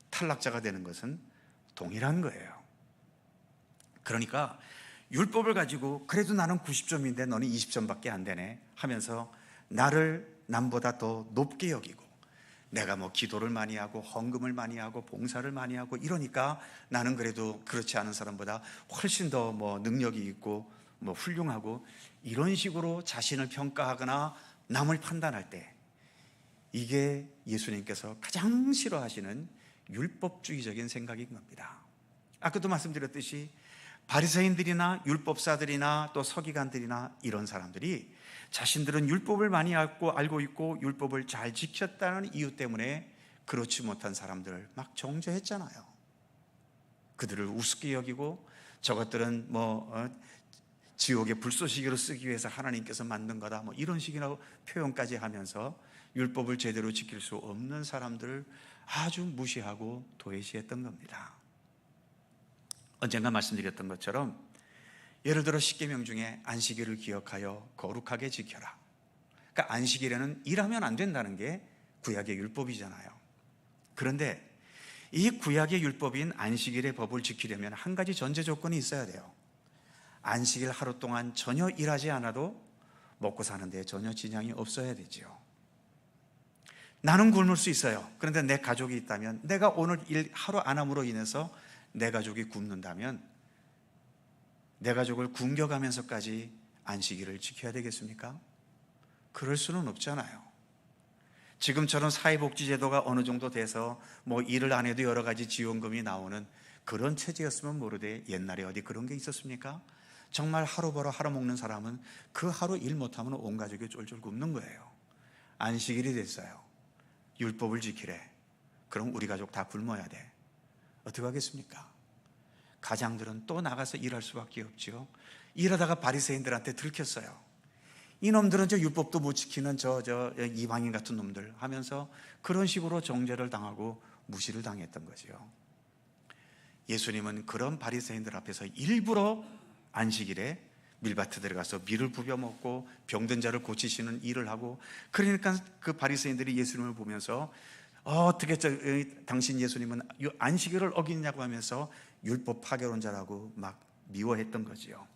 B: 탈락자가 되는 것은 동일한 거예요. 그러니까 율법을 가지고 그래도 나는 90점인데 너는 20점밖에 안 되네 하면서 나를 남보다 더 높게 여기고, 내가 뭐 기도를 많이 하고 헌금을 많이 하고 봉사를 많이 하고 이러니까 나는 그래도 그렇지 않은 사람보다 훨씬 더 뭐 능력이 있고 뭐 훌륭하고, 이런 식으로 자신을 평가하거나 남을 판단할 때, 이게 예수님께서 가장 싫어하시는 율법주의적인 생각인 겁니다. 아까도 말씀드렸듯이 바리새인들이나 율법사들이나 또 서기관들이나 이런 사람들이 자신들은 율법을 많이 알고 있고 율법을 잘 지켰다는 이유 때문에 그렇지 못한 사람들을 막 정죄했잖아요. 그들을 우습게 여기고 저것들은 지옥의 불쏘시개로 쓰기 위해서 하나님께서 만든 거다 이런 식이라고 표현까지 하면서 율법을 제대로 지킬 수 없는 사람들을 아주 무시하고 도외시했던 겁니다. 언젠가 말씀드렸던 것처럼 예를 들어 십계명 중에 안식일을 기억하여 거룩하게 지켜라. 그러니까 안식일에는 일하면 안 된다는 게 구약의 율법이잖아요. 그런데 이 구약의 율법인 안식일의 법을 지키려면 한 가지 전제 조건이 있어야 돼요. 안식일 하루 동안 전혀 일하지 않아도 먹고 사는데 전혀 지장이 없어야 되죠. 나는 굶을 수 있어요. 그런데 내 가족이 있다면, 내가 오늘 일 하루 안 함으로 인해서 내 가족이 굶는다면 내 가족을 굶겨가면서까지 안식일을 지켜야 되겠습니까? 그럴 수는 없잖아요. 지금처럼 사회복지제도가 어느 정도 돼서 일을 안 해도 여러 가지 지원금이 나오는 그런 체제였으면 모르되 옛날에 어디 그런 게 있었습니까? 정말 하루 벌어 하루 먹는 사람은 그 하루 일 못하면 온 가족이 쫄쫄 굶는 거예요. 안식일이 됐어요. 율법을 지키래. 그럼 우리 가족 다 굶어야 돼. 어떻게 하겠습니까? 가장들은 또 나가서 일할 수밖에 없죠. 일하다가 바리새인들한테 들켰어요. 이놈들은 저 율법도 못 지키는 저 이방인 같은 놈들 하면서 그런 식으로 정죄를 당하고 무시를 당했던 거죠. 예수님은 그런 바리새인들 앞에서 일부러 안식일에 밀밭에 들어가서 밀을 부벼 먹고 병든 자를 고치시는 일을 하고, 그러니까 그 바리새인들이 예수님을 보면서 어떻게 당신 예수님은 안식일을 어기냐고 하면서 율법 파괴론자라고 막 미워했던 거지요.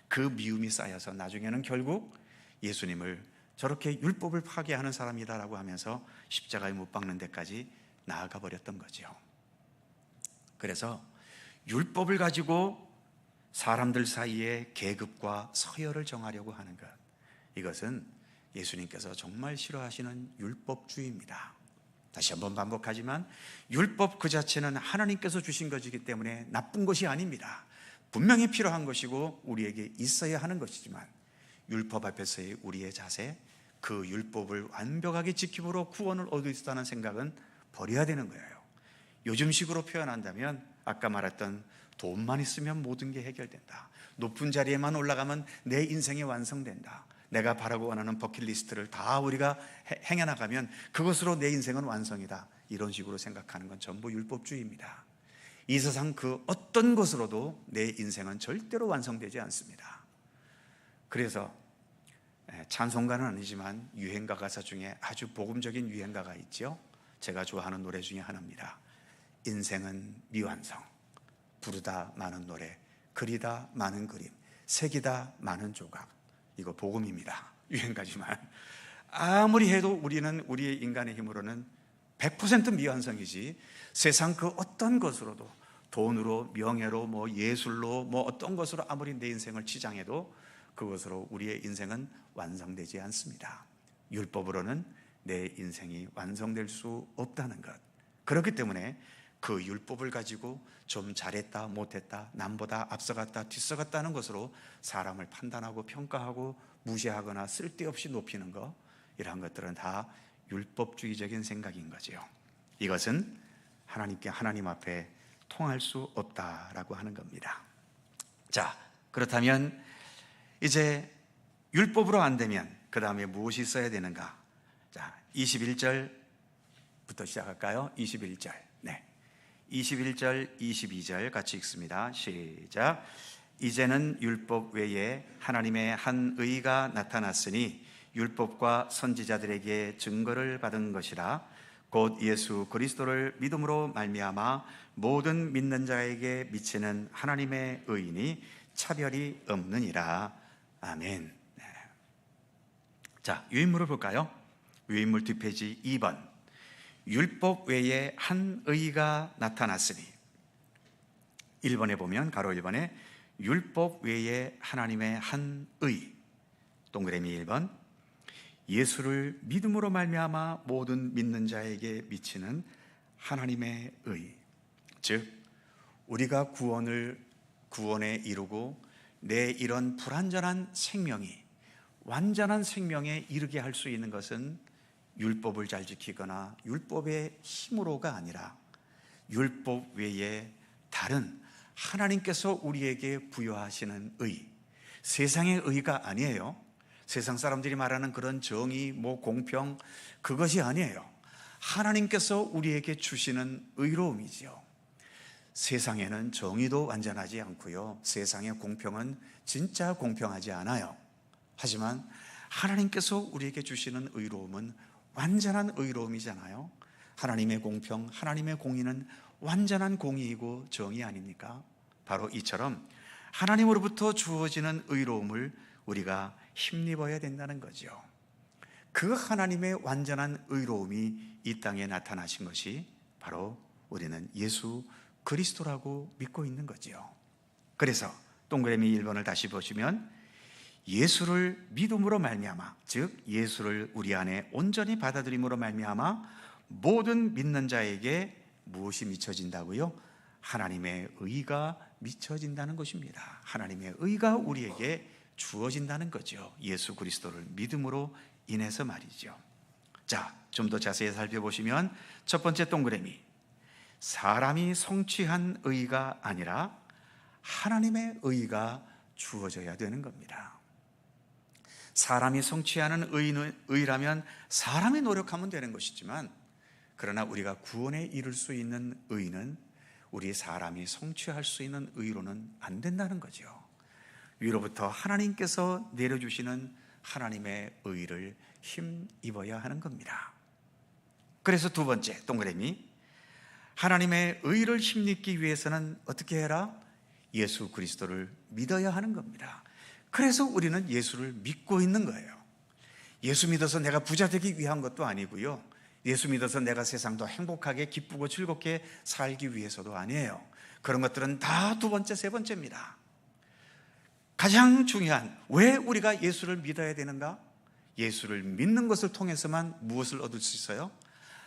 B: 그 미움이 쌓여서 나중에는 결국 예수님을 저렇게 율법을 파괴하는 사람이다라고 하면서 십자가에 못 박는 데까지 나아가 버렸던 거죠. 그래서 율법을 가지고 사람들 사이에 계급과 서열을 정하려고 하는 것, 이것은 예수님께서 정말 싫어하시는 율법주의입니다. 다시 한번 반복하지만 율법 그 자체는 하나님께서 주신 것이기 때문에 나쁜 것이 아닙니다. 분명히 필요한 것이고 우리에게 있어야 하는 것이지만 율법 앞에서의 우리의 자세, 그 율법을 완벽하게 지킴으로 구원을 얻을 수 있다는 생각은 버려야 되는 거예요. 요즘식으로 표현한다면 아까 말했던 돈만 있으면 모든 게 해결된다. 높은 자리에만 올라가면 내 인생이 완성된다. 내가 바라고 원하는 버킷리스트를 다 우리가 행해나가면 그것으로 내 인생은 완성이다. 이런 식으로 생각하는 건 전부 율법주의입니다. 이 세상 그 어떤 것으로도 내 인생은 절대로 완성되지 않습니다. 그래서 찬송가는 아니지만 유행가 가사 중에 아주 복음적인 유행가가 있죠. 제가 좋아하는 노래 중에 하나입니다. 인생은 미완성, 부르다 많은 노래, 그리다 많은 그림, 새기다 많은 조각. 이거 복음입니다. 유행가지만 아무리 해도 우리는 우리의 인간의 힘으로는 100% 미완성이지, 세상 그 어떤 것으로도, 돈으로, 명예로, 예술로, 어떤 것으로 아무리 내 인생을 치장해도 그것으로 우리의 인생은 완성되지 않습니다. 율법으로는 내 인생이 완성될 수 없다는 것. 그렇기 때문에 그 율법을 가지고 좀 잘했다 못했다, 남보다 앞서갔다 뒤서갔다는 것으로 사람을 판단하고 평가하고 무시하거나 쓸데없이 높이는 것, 이러한 것들은 다 율법주의적인 생각인 거죠. 이것은 하나님 앞에 통할 수 없다라고 하는 겁니다. 자, 그렇다면 이제 율법으로 안 되면 그 다음에 무엇이 있어야 되는가? 자, 21절부터 시작할까요? 21절. 네. 21절, 22절 같이 읽습니다. 시작. 이제는 율법 외에 하나님의 한 의가 나타났으니 율법과 선지자들에게 증거를 받은 것이라. 곧 예수 그리스도를 믿음으로 말미암아 모든 믿는 자에게 미치는 하나님의 의인이 차별이 없느니라. 아멘. 네. 자, 유인물을 볼까요? 유인물 뒷페이지 2번. 율법 외에 한 의가 나타났으니. 1번에 보면 가로 1번에 율법 외에 하나님의 한 의, 동그라미 1번, 예수를 믿음으로 말미암아 모든 믿는 자에게 미치는 하나님의 의. 즉 우리가 구원에 이루고 내 이런 불완전한 생명이 완전한 생명에 이르게 할 수 있는 것은 율법을 잘 지키거나 율법의 힘으로가 아니라 율법 외에 다른 하나님께서 우리에게 부여하시는 의, 세상의 의가 아니에요. 세상 사람들이 말하는 그런 정의, 공평, 그것이 아니에요. 하나님께서 우리에게 주시는 의로움이지요. 세상에는 정의도 완전하지 않고요, 세상의 공평은 진짜 공평하지 않아요. 하지만 하나님께서 우리에게 주시는 의로움은 완전한 의로움이잖아요. 하나님의 공평, 하나님의 공의는 완전한 공의이고 정의 아닙니까? 바로 이처럼 하나님으로부터 주어지는 의로움을 우리가 힘입어야 된다는 거죠. 그 하나님의 완전한 의로움이 이 땅에 나타나신 것이 바로 우리는 예수 그리스도라고 믿고 있는 거죠. 그래서 동그라미 1번을 다시 보시면 예수를 믿음으로 말미암아, 즉 예수를 우리 안에 온전히 받아들임으로 말미암아 모든 믿는 자에게 무엇이 미쳐진다고요? 하나님의 의가 미쳐진다는 것입니다. 하나님의 의가 우리에게 주어진다는 거죠. 예수 그리스도를 믿음으로 인해서 말이죠. 자, 좀 더 자세히 살펴보시면 첫 번째 동그라미, 사람이 성취한 의가 아니라 하나님의 의가 주어져야 되는 겁니다. 사람이 성취하는 의라면 사람이 노력하면 되는 것이지만, 그러나 우리가 구원에 이를 수 있는 의는 우리 사람이 성취할 수 있는 의로는 안 된다는 거죠. 위로부터 하나님께서 내려주시는 하나님의 의를 힘입어야 하는 겁니다. 그래서 두 번째 동그라미, 하나님의 의를 힘입기 위해서는 어떻게 해라? 예수 그리스도를 믿어야 하는 겁니다. 그래서 우리는 예수를 믿고 있는 거예요. 예수 믿어서 내가 부자 되기 위한 것도 아니고요, 예수 믿어서 내가 세상도 행복하게 기쁘고 즐겁게 살기 위해서도 아니에요. 그런 것들은 다 두 번째, 세 번째입니다. 가장 중요한, 왜 우리가 예수를 믿어야 되는가? 예수를 믿는 것을 통해서만 무엇을 얻을 수 있어요?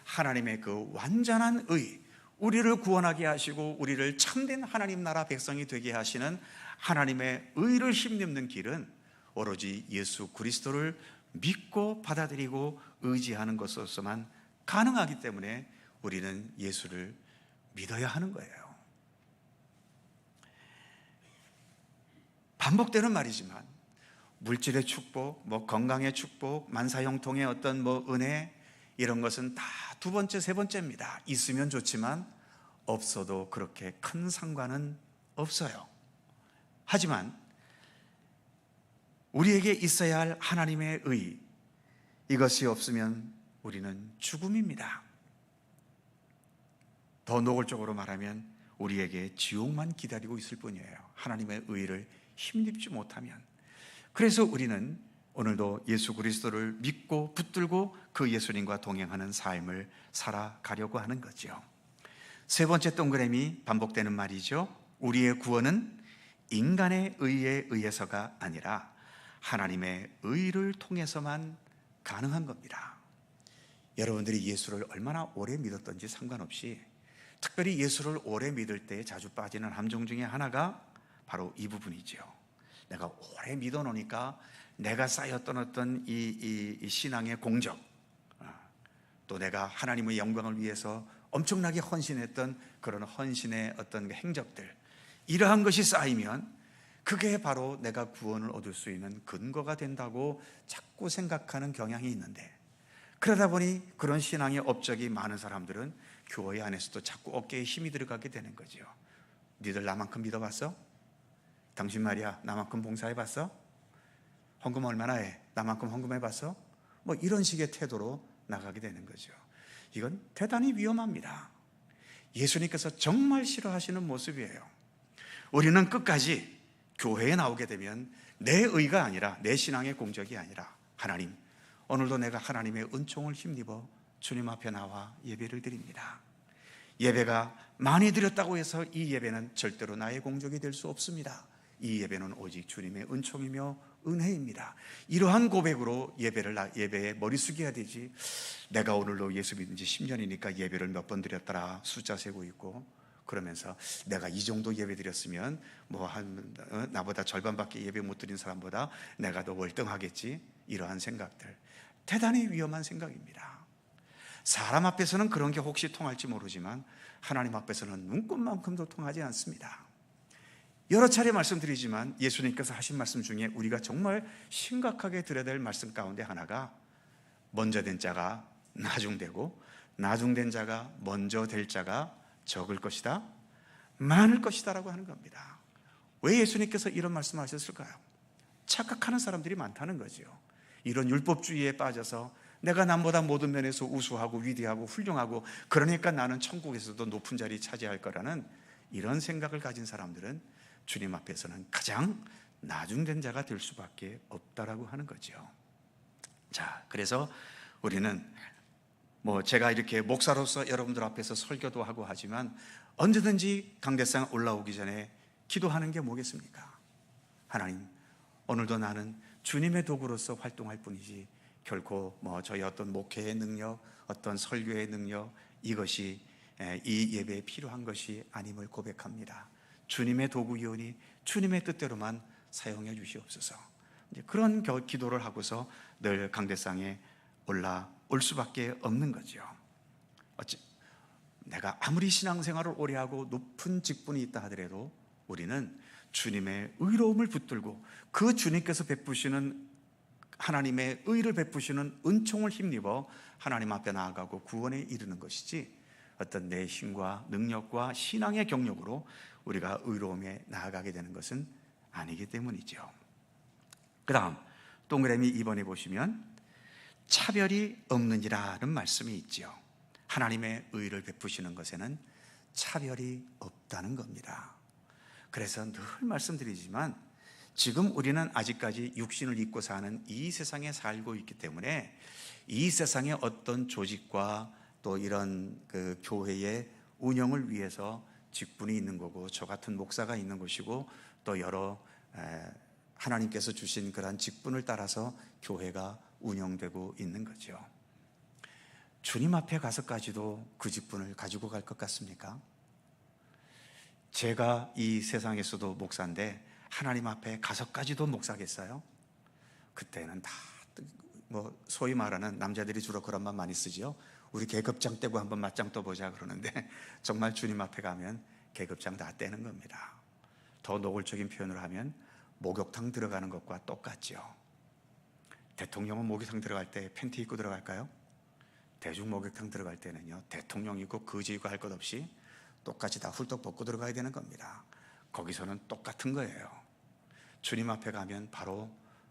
B: 하나님의 그 완전한 의, 우리를 구원하게 하시고 우리를 참된 하나님 나라 백성이 되게 하시는 하나님의 의를 힘입는 길은 오로지 예수 그리스도를 믿고 받아들이고 의지하는 것으로서만 가능하기 때문에 우리는 예수를 믿어야 하는 거예요. 반복되는 말이지만 물질의 축복, 건강의 축복, 만사형통의 어떤 은혜, 이런 것은 다 두 번째, 세 번째입니다. 있으면 좋지만 없어도 그렇게 큰 상관은 없어요. 하지만 우리에게 있어야 할 하나님의 의, 이것이 없으면 우리는 죽음입니다. 더 노골적으로 말하면 우리에게 지옥만 기다리고 있을 뿐이에요. 하나님의 의를 힘입지 못하면. 그래서 우리는 오늘도 예수 그리스도를 믿고 붙들고 그 예수님과 동행하는 삶을 살아가려고 하는 거죠. 세 번째 동그라미, 반복되는 말이죠. 우리의 구원은 인간의 의에 의해서가 아니라 하나님의 의를 통해서만 가능한 겁니다. 여러분들이 예수를 얼마나 오래 믿었던지 상관없이, 특별히 예수를 오래 믿을 때 자주 빠지는 함정 중에 하나가 바로 이 부분이죠. 내가 오래 믿어놓으니까 내가 쌓였던 어떤 이 신앙의 공적, 또 내가 하나님의 영광을 위해서 엄청나게 헌신했던 그런 헌신의 어떤 행적들, 이러한 것이 쌓이면 그게 바로 내가 구원을 얻을 수 있는 근거가 된다고 자꾸 생각하는 경향이 있는데, 그러다 보니 그런 신앙의 업적이 많은 사람들은 교회 안에서도 자꾸 어깨에 힘이 들어가게 되는 거죠. 니들 나만큼 믿어봤어? 당신 말이야, 나만큼 봉사해봤어? 헌금 얼마나 해? 나만큼 헌금해봤어? 이런 식의 태도로 나가게 되는 거죠. 이건 대단히 위험합니다. 예수님께서 정말 싫어하시는 모습이에요. 우리는 끝까지 교회에 나오게 되면 내 의가 아니라, 내 신앙의 공적이 아니라, 하나님, 오늘도 내가 하나님의 은총을 힘입어 주님 앞에 나와 예배를 드립니다. 예배가 많이 드렸다고 해서 이 예배는 절대로 나의 공적이 될 수 없습니다. 이 예배는 오직 주님의 은총이며 은혜입니다. 이러한 고백으로 예배에 머리 숙여야 되지, 내가 오늘도 예수 믿은 지 10년이니까 예배를 몇 번 드렸더라 숫자 세고 있고, 그러면서 내가 이 정도 예배 드렸으면 나보다 절반밖에 예배 못 드린 사람보다 내가 더 월등하겠지, 이러한 생각들, 대단히 위험한 생각입니다. 사람 앞에서는 그런 게 혹시 통할지 모르지만 하나님 앞에서는 눈꽃만큼도 통하지 않습니다. 여러 차례 말씀드리지만 예수님께서 하신 말씀 중에 우리가 정말 심각하게 들어야 될 말씀 가운데 하나가, 먼저 된 자가 나중되고 나중된 자가 먼저 될 자가 적을 것이다, 많을 것이다 라고 하는 겁니다. 왜 예수님께서 이런 말씀하셨을까요? 착각하는 사람들이 많다는 거죠. 이런 율법주의에 빠져서 내가 남보다 모든 면에서 우수하고 위대하고 훌륭하고, 그러니까 나는 천국에서도 높은 자리 차지할 거라는 이런 생각을 가진 사람들은 주님 앞에서는 가장 나중된 자가 될 수밖에 없다라고 하는 거죠. 자, 그래서 우리는 제가 이렇게 목사로서 여러분들 앞에서 설교도 하고 하지만 언제든지 강대상 올라오기 전에 기도하는 게 뭐겠습니까? 하나님, 오늘도 나는 주님의 도구로서 활동할 뿐이지 결코 저희 어떤 목회의 능력, 어떤 설교의 능력, 이것이 이 예배에 필요한 것이 아님을 고백합니다. 주님의 도구이오니 주님의 뜻대로만 사용해 주시옵소서. 이제 그런 기도를 하고서 늘 강대상에 올라올 수밖에 없는 거죠. 내가 아무리 신앙생활을 오래 하고 높은 직분이 있다 하더라도 우리는 주님의 의로움을 붙들고 그 주님께서 베푸시는 하나님의 의를 베푸시는 은총을 힘입어 하나님 앞에 나아가고 구원에 이르는 것이지, 어떤 내 힘과 능력과 신앙의 경력으로 우리가 의로움에 나아가게 되는 것은 아니기 때문이죠. 그 다음 동그라미 2번에 보시면 차별이 없느니라는 말씀이 있죠. 하나님의 의를 베푸시는 것에는 차별이 없다는 겁니다. 그래서 늘 말씀드리지만 지금 우리는 아직까지 육신을 입고 사는 이 세상에 살고 있기 때문에 이 세상의 어떤 조직과 또 이런 그 교회의 운영을 위해서 직분이 있는 거고, 저 같은 목사가 있는 것이고, 또 여러 하나님께서 주신 그러한 직분을 따라서 교회가 운영되고 있는 거죠. 주님 앞에 가서까지도 그 직분을 가지고 갈 것 같습니까? 제가 이 세상에서도 목사인데 하나님 앞에 가서까지도 목사겠어요? 그때는 다 뭐 소위 말하는, 남자들이 주로 그런 말 많이 쓰죠. 우리 계급장 떼고 한번 맞짱 떠보자 그러는데 정말 주님 앞에 가면 계급장 다 떼는 겁니다. 더 노골적인 표현을 하면 목욕탕 들어가는 것과 똑같죠. 대통령은 목욕탕 들어갈 때 팬티 입고 들어갈까요? 대중 목욕탕 들어갈 때는요, 대통령이고 거지이고 할 것 없이 똑같이 다 훌떡 벗고 들어가야 되는 겁니다. 거기서는 똑같은 거예요. 주님 앞에 가면 바로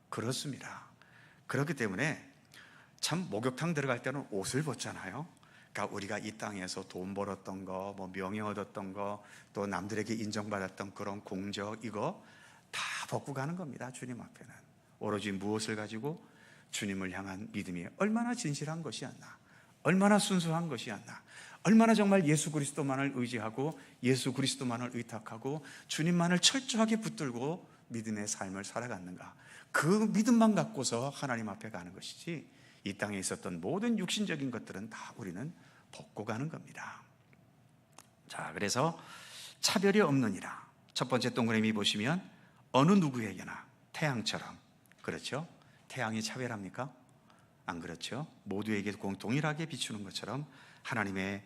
B: 그렇습니다. 그렇기 때문에 참 목욕탕 들어갈 때는 옷을 벗잖아요. 그러니까 우리가 이 땅에서 돈 벌었던 거, 뭐 명예 얻었던 거, 또 남들에게 인정받았던 그런 공적, 이거 다 벗고 가는 겁니다. 주님 앞에는 오로지 무엇을 가지고? 주님을 향한 믿음이 얼마나 진실한 것이었나, 얼마나 순수한 것이었나, 얼마나 정말 예수 그리스도만을 의지하고 예수 그리스도만을 의탁하고 주님만을 철저하게 붙들고 믿음의 삶을 살아갔는가, 그 믿음만 갖고서 하나님 앞에 가는 것이지, 이 땅에 있었던 모든 육신적인 것들은 다 우리는 벗고 가는 겁니다. 자, 그래서 차별이 없느니라. 첫 번째 동그라미 보시면 어느 누구에게나 태양처럼, 그렇죠? 태양이 차별합니까? 안 그렇죠? 모두에게 동일하게 비추는 것처럼 하나님의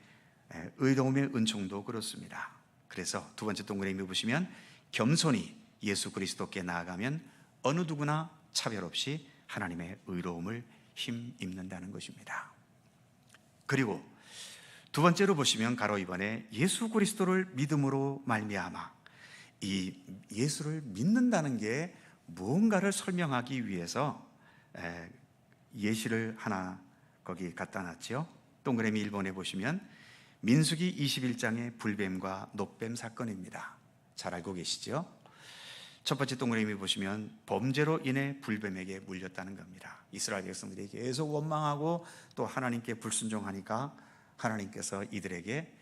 B: 의로움의 은총도 그렇습니다. 그래서 두 번째 동그라미 보시면 겸손히 예수 그리스도께 나아가면 어느 누구나 차별 없이 하나님의 의로움을 힘입는다는 것입니다. 그리고 두 번째로 보시면 가로 2번에 예수 그리스도를 믿음으로 말미암아, 이 예수를 믿는다는 게 무언가를 설명하기 위해서 예시를 하나 거기 갖다 놨죠. 동그라미 1번에 보시면 민수기 21장의 불뱀과 놋뱀 사건입니다. 잘 알고 계시죠? 첫 번째 동그라미 보시면 범죄로 인해 불뱀에게 물렸다는 겁니다. 이스라엘 백성들이 계속 원망하고 또 하나님께 불순종하니까 하나님께서 이들에게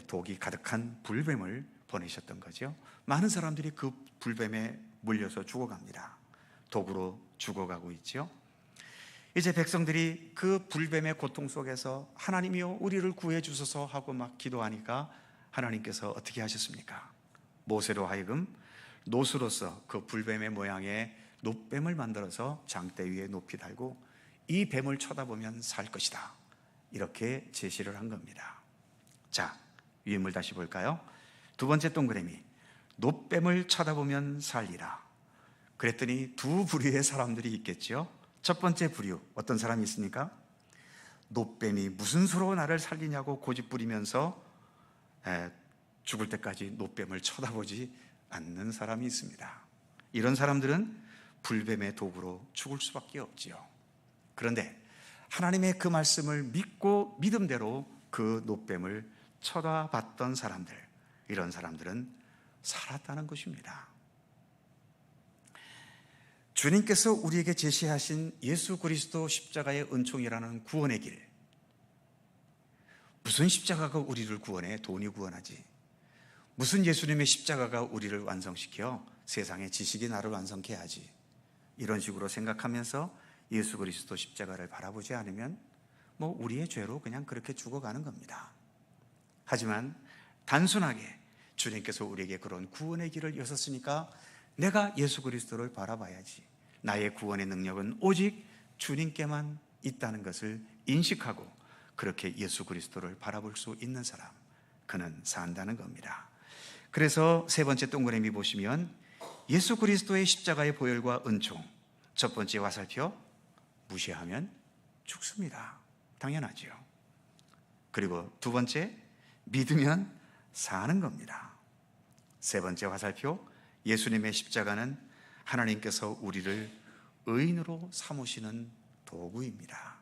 B: 독이 가득한 불뱀을 보내셨던 거죠. 많은 사람들이 그 불뱀에 물려서 죽어갑니다. 독으로 죽어가고 있죠. 이제 백성들이 그 불뱀의 고통 속에서 하나님이여 우리를 구해 주소서 하고 막 기도하니까 하나님께서 어떻게 하셨습니까? 모세로 하여금 놋으로서 그 불뱀의 모양의 놋뱀을 만들어서 장대 위에 높이 달고 이 뱀을 쳐다보면 살 것이다, 이렇게 제시를 한 겁니다. 자, 위임을 다시 볼까요? 두 번째 동그라미, 놋뱀을 쳐다보면 살리라. 그랬더니 두 부류의 사람들이 있겠죠. 첫 번째 부류, 어떤 사람이 있습니까? 놋뱀이 무슨 수로 나를 살리냐고 고집부리면서 죽을 때까지 놋뱀을 쳐다보지 않는 사람이 있습니다. 이런 사람들은 불뱀의 독으로 죽을 수밖에 없지요. 그런데 하나님의 그 말씀을 믿고 믿음대로 그 놋뱀을 쳐다봤던 사람들, 이런 사람들은 살았다는 것입니다. 주님께서 우리에게 제시하신 예수 그리스도 십자가의 은총이라는 구원의 길, 무슨 십자가가 우리를 구원해? 돈이 구원하지. 무슨 예수님의 십자가가 우리를 완성시켜? 세상의 지식이 나를 완성케 하지. 이런 식으로 생각하면서 예수 그리스도 십자가를 바라보지 않으면 뭐 우리의 죄로 그냥 그렇게 죽어가는 겁니다. 하지만 단순하게 주님께서 우리에게 그런 구원의 길을 여셨으니까 내가 예수 그리스도를 바라봐야지. 나의 구원의 능력은 오직 주님께만 있다는 것을 인식하고 그렇게 예수 그리스도를 바라볼 수 있는 사람, 그는 산다는 겁니다. 그래서 세 번째 동그라미 보시면 예수 그리스도의 십자가의 보혈과 은총, 첫 번째 화살표, 무시하면 죽습니다. 당연하죠. 그리고 두 번째, 믿으면 사는 겁니다. 세 번째 화살표, 예수님의 십자가는 하나님께서 우리를 의인으로 삼으시는 도구입니다.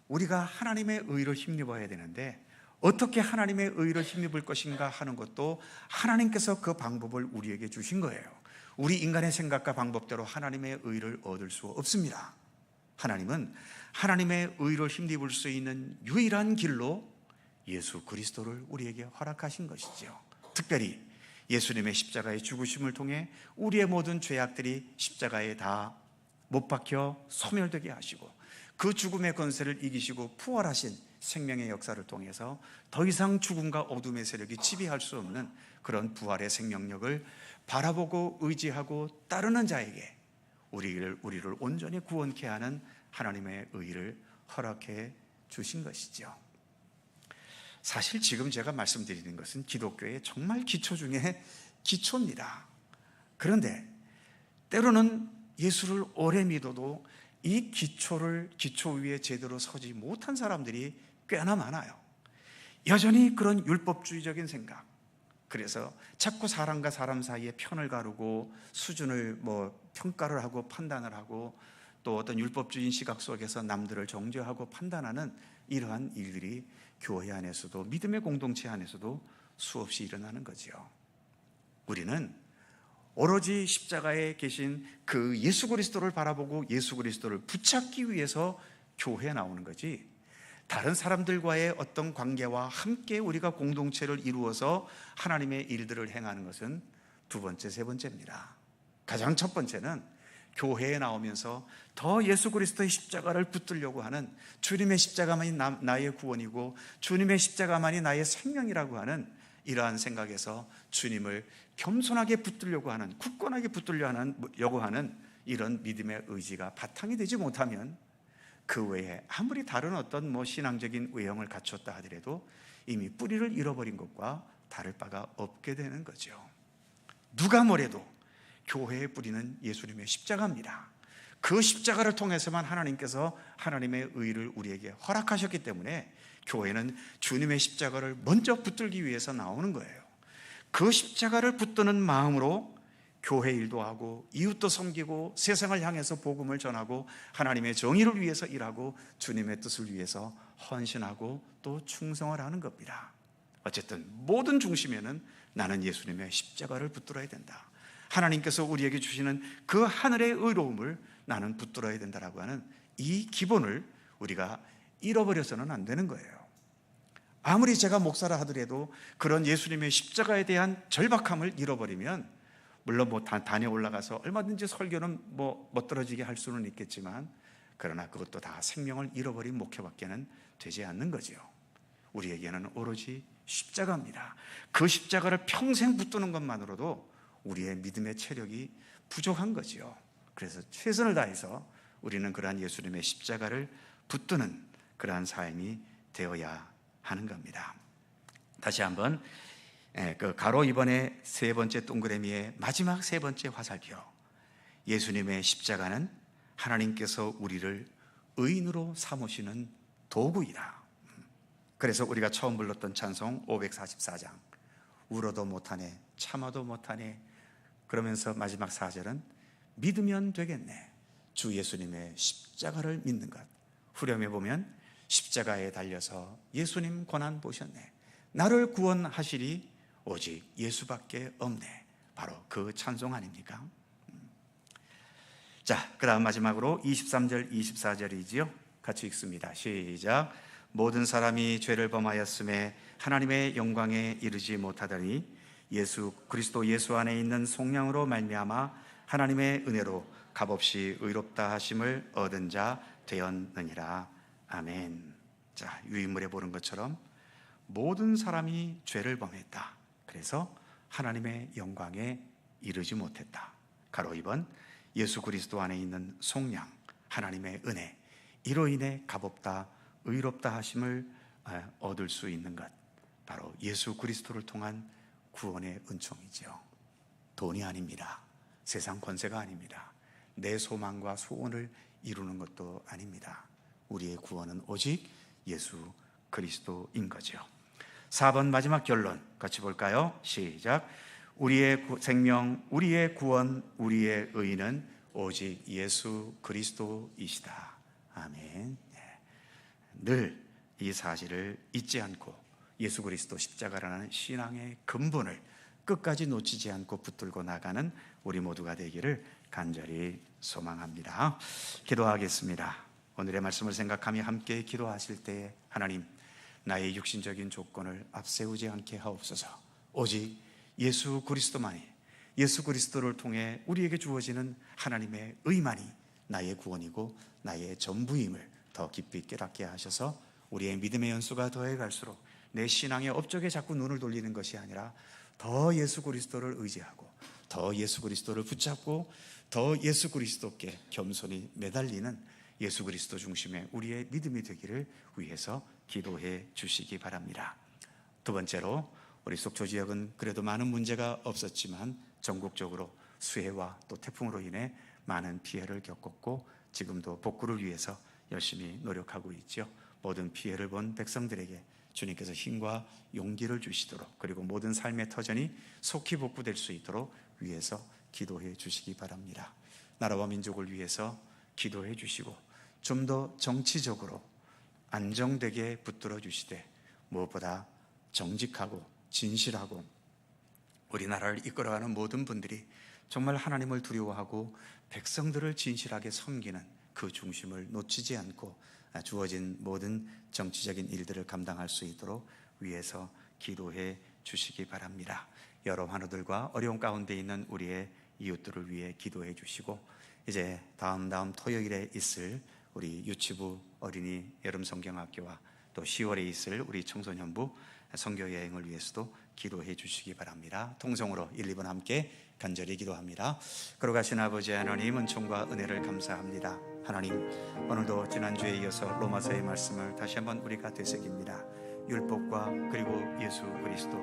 B: 우리가 하나님의 의를 힘입어야 되는데 어떻게 하나님의 의를 힘입을 것인가 하는 것도 하나님께서 그 방법을 우리에게 주신 거예요. 우리 인간의 생각과 방법대로 하나님의 의를 얻을 수 없습니다. 하나님은 하나님의 의를 힘입을 수 있는 유일한 길로 예수 그리스도를 우리에게 허락하신 것이죠. 특별히 예수님의 십자가의 죽으심을 통해 우리의 모든 죄악들이 십자가에 다 못 박혀 소멸되게 하시고 그 죽음의 권세를 이기시고 부활하신 생명의 역사를 통해서 더 이상 죽음과 어둠의 세력이 지배할 수 없는 그런 부활의 생명력을 바라보고 의지하고 따르는 자에게 우리를 온전히 구원케 하는 하나님의 의를 허락해 주신 것이죠. 사실 지금 제가 말씀드리는 것은 기독교의 정말 기초 중에 기초입니다. 그런데 때로는 예수를 오래 믿어도 이 기초 위에 제대로 서지 못한 사람들이 꽤나 많아요. 여전히 그런 율법주의적인 생각, 그래서 자꾸 사람과 사람 사이에 편을 가르고 수준을 평가를 하고 판단을 하고 또 어떤 율법주의인 시각 속에서 남들을 정죄하고 판단하는 이러한 일들이 교회 안에서도 믿음의 공동체 안에서도 수없이 일어나는 거죠. 우리는 오로지 십자가에 계신 그 예수 그리스도를 바라보고 예수 그리스도를 붙잡기 위해서 교회에 나오는 거지, 다른 사람들과의 어떤 관계와 함께 우리가 공동체를 이루어서 하나님의 일들을 행하는 것은 두 번째, 세 번째입니다. 가장 첫 번째는 교회에 나오면서 더 예수 그리스도의 십자가를 붙들려고 하는, 주님의 십자가만이 나의 구원이고 주님의 십자가만이 나의 생명이라고 하는 이러한 생각에서 주님을 겸손하게 붙들려고 하는, 굳건하게 붙들려고 하는 이런 믿음의 의지가 바탕이 되지 못하면 그 외에 아무리 다른 어떤 신앙적인 외형을 갖췄다 하더라도 이미 뿌리를 잃어버린 것과 다를 바가 없게 되는 거죠. 누가 뭐래도 교회의 뿌리는 예수님의 십자가입니다. 그 십자가를 통해서만 하나님께서 하나님의 의를 우리에게 허락하셨기 때문에 교회는 주님의 십자가를 먼저 붙들기 위해서 나오는 거예요. 그 십자가를 붙드는 마음으로 교회 일도 하고 이웃도 섬기고 세상을 향해서 복음을 전하고 하나님의 정의를 위해서 일하고 주님의 뜻을 위해서 헌신하고 또 충성을 하는 겁니다. 어쨌든 모든 중심에는 나는 예수님의 십자가를 붙들어야 된다, 하나님께서 우리에게 주시는 그 하늘의 의로움을 나는 붙들어야 된다라고 하는 이 기본을 우리가 잃어버려서는 안 되는 거예요. 아무리 제가 목사라 하더라도 그런 예수님의 십자가에 대한 절박함을 잃어버리면, 물론 단에 올라가서 얼마든지 설교는 멋들어지게 할 수는 있겠지만, 그러나 그것도 다 생명을 잃어버린 목회밖에는 되지 않는 거죠. 우리에게는 오로지 십자가입니다. 그 십자가를 평생 붙드는 것만으로도 우리의 믿음의 체력이 부족한 거죠. 그래서 최선을 다해서 우리는 그러한 예수님의 십자가를 붙드는 그러한 삶이 되어야 하는 겁니다. 다시 한번 그 가로 2번의 세 번째 동그라미의 마지막 세 번째 화살표, 예수님의 십자가는 하나님께서 우리를 의인으로 삼으시는 도구이다. 그래서 우리가 처음 불렀던 찬송 544장, 울어도 못하네 참아도 못하네, 그러면서 마지막 4절은 믿으면 되겠네, 주 예수님의 십자가를 믿는 것. 후렴에 보면 십자가에 달려서 예수님 고난 보셨네, 나를 구원하시리 오직 예수밖에 없네. 바로 그 찬송 아닙니까? 자, 그 다음 마지막으로 23절 24절이지요. 같이 읽습니다. 시작. 모든 사람이 죄를 범하였음에 하나님의 영광에 이르지 못하더니 예수 그리스도 예수 안에 있는 속량으로 말미암아 하나님의 은혜로 값없이 의롭다 하심을 얻은 자 되었느니라. 아멘. 자, 유인물에 보는 것처럼 모든 사람이 죄를 범했다. 그래서 하나님의 영광에 이르지 못했다. 가로 2번 예수 그리스도 안에 있는 속량, 하나님의 은혜, 이로 인해 값없다 의롭다 하심을 얻을 수 있는 것, 바로 예수 그리스도를 통한 구원의 은총이지요. 돈이 아닙니다. 세상 권세가 아닙니다. 내 소망과 소원을 이루는 것도 아닙니다. 우리의 구원은 오직 예수 그리스도인 거죠. 4번 마지막 결론 같이 볼까요? 시작. 우리의 생명, 우리의 구원, 우리의 의는 오직 예수 그리스도이시다. 아멘. 늘 이 사실을 잊지 않고 예수 그리스도 십자가라는 신앙의 근본을 끝까지 놓치지 않고 붙들고 나가는 우리 모두가 되기를 간절히 소망합니다. 기도하겠습니다. 오늘의 말씀을 생각하며 함께 기도하실 때에 하나님, 나의 육신적인 조건을 앞세우지 않게 하옵소서. 오직 예수 그리스도만이, 예수 그리스도를 통해 우리에게 주어지는 하나님의 의만이 나의 구원이고 나의 전부임을 더 깊이 깨닫게 하셔서 우리의 믿음의 연수가 더해 갈수록 내 신앙의 업적에 자꾸 눈을 돌리는 것이 아니라 더 예수 그리스도를 의지하고 더 예수 그리스도를 붙잡고 더 예수 그리스도께 겸손히 매달리는 예수 그리스도 중심의 우리의 믿음이 되기를 위해서 기도해 주시기 바랍니다. 두 번째로, 우리 속초 지역은 그래도 많은 문제가 없었지만 전국적으로 수해와 또 태풍으로 인해 많은 피해를 겪었고 지금도 복구를 위해서 열심히 노력하고 있죠. 모든 피해를 본 백성들에게 주님께서 힘과 용기를 주시도록, 그리고 모든 삶의 터전이 속히 복구될 수 있도록 위해서 기도해 주시기 바랍니다. 나라와 민족을 위해서 기도해 주시고 좀 더 정치적으로 안정되게 붙들어 주시되 무엇보다 정직하고 진실하고 우리나라를 이끌어가는 모든 분들이 정말 하나님을 두려워하고 백성들을 진실하게 섬기는 그 중심을 놓치지 않고 주어진 모든 정치적인 일들을 감당할 수 있도록 위해서 기도해 주시기 바랍니다. 여러 환우들과 어려움 가운데 있는 우리의 이웃들을 위해 기도해 주시고, 이제 다음 토요일에 있을 우리 유치부 어린이 여름 성경학교와 또 10월에 있을 우리 청소년부 선교 여행을 위해서도 기도해 주시기 바랍니다. 통성으로 1, 2분 함께 간절히 기도합니다. 걸어가신 아버지 하나님, 은총과 은혜를 감사합니다. 하나님, 오늘도 지난주에 이어서 로마서의 말씀을 다시 한번 우리가 되새깁니다. 율법과 그리고 예수 그리스도,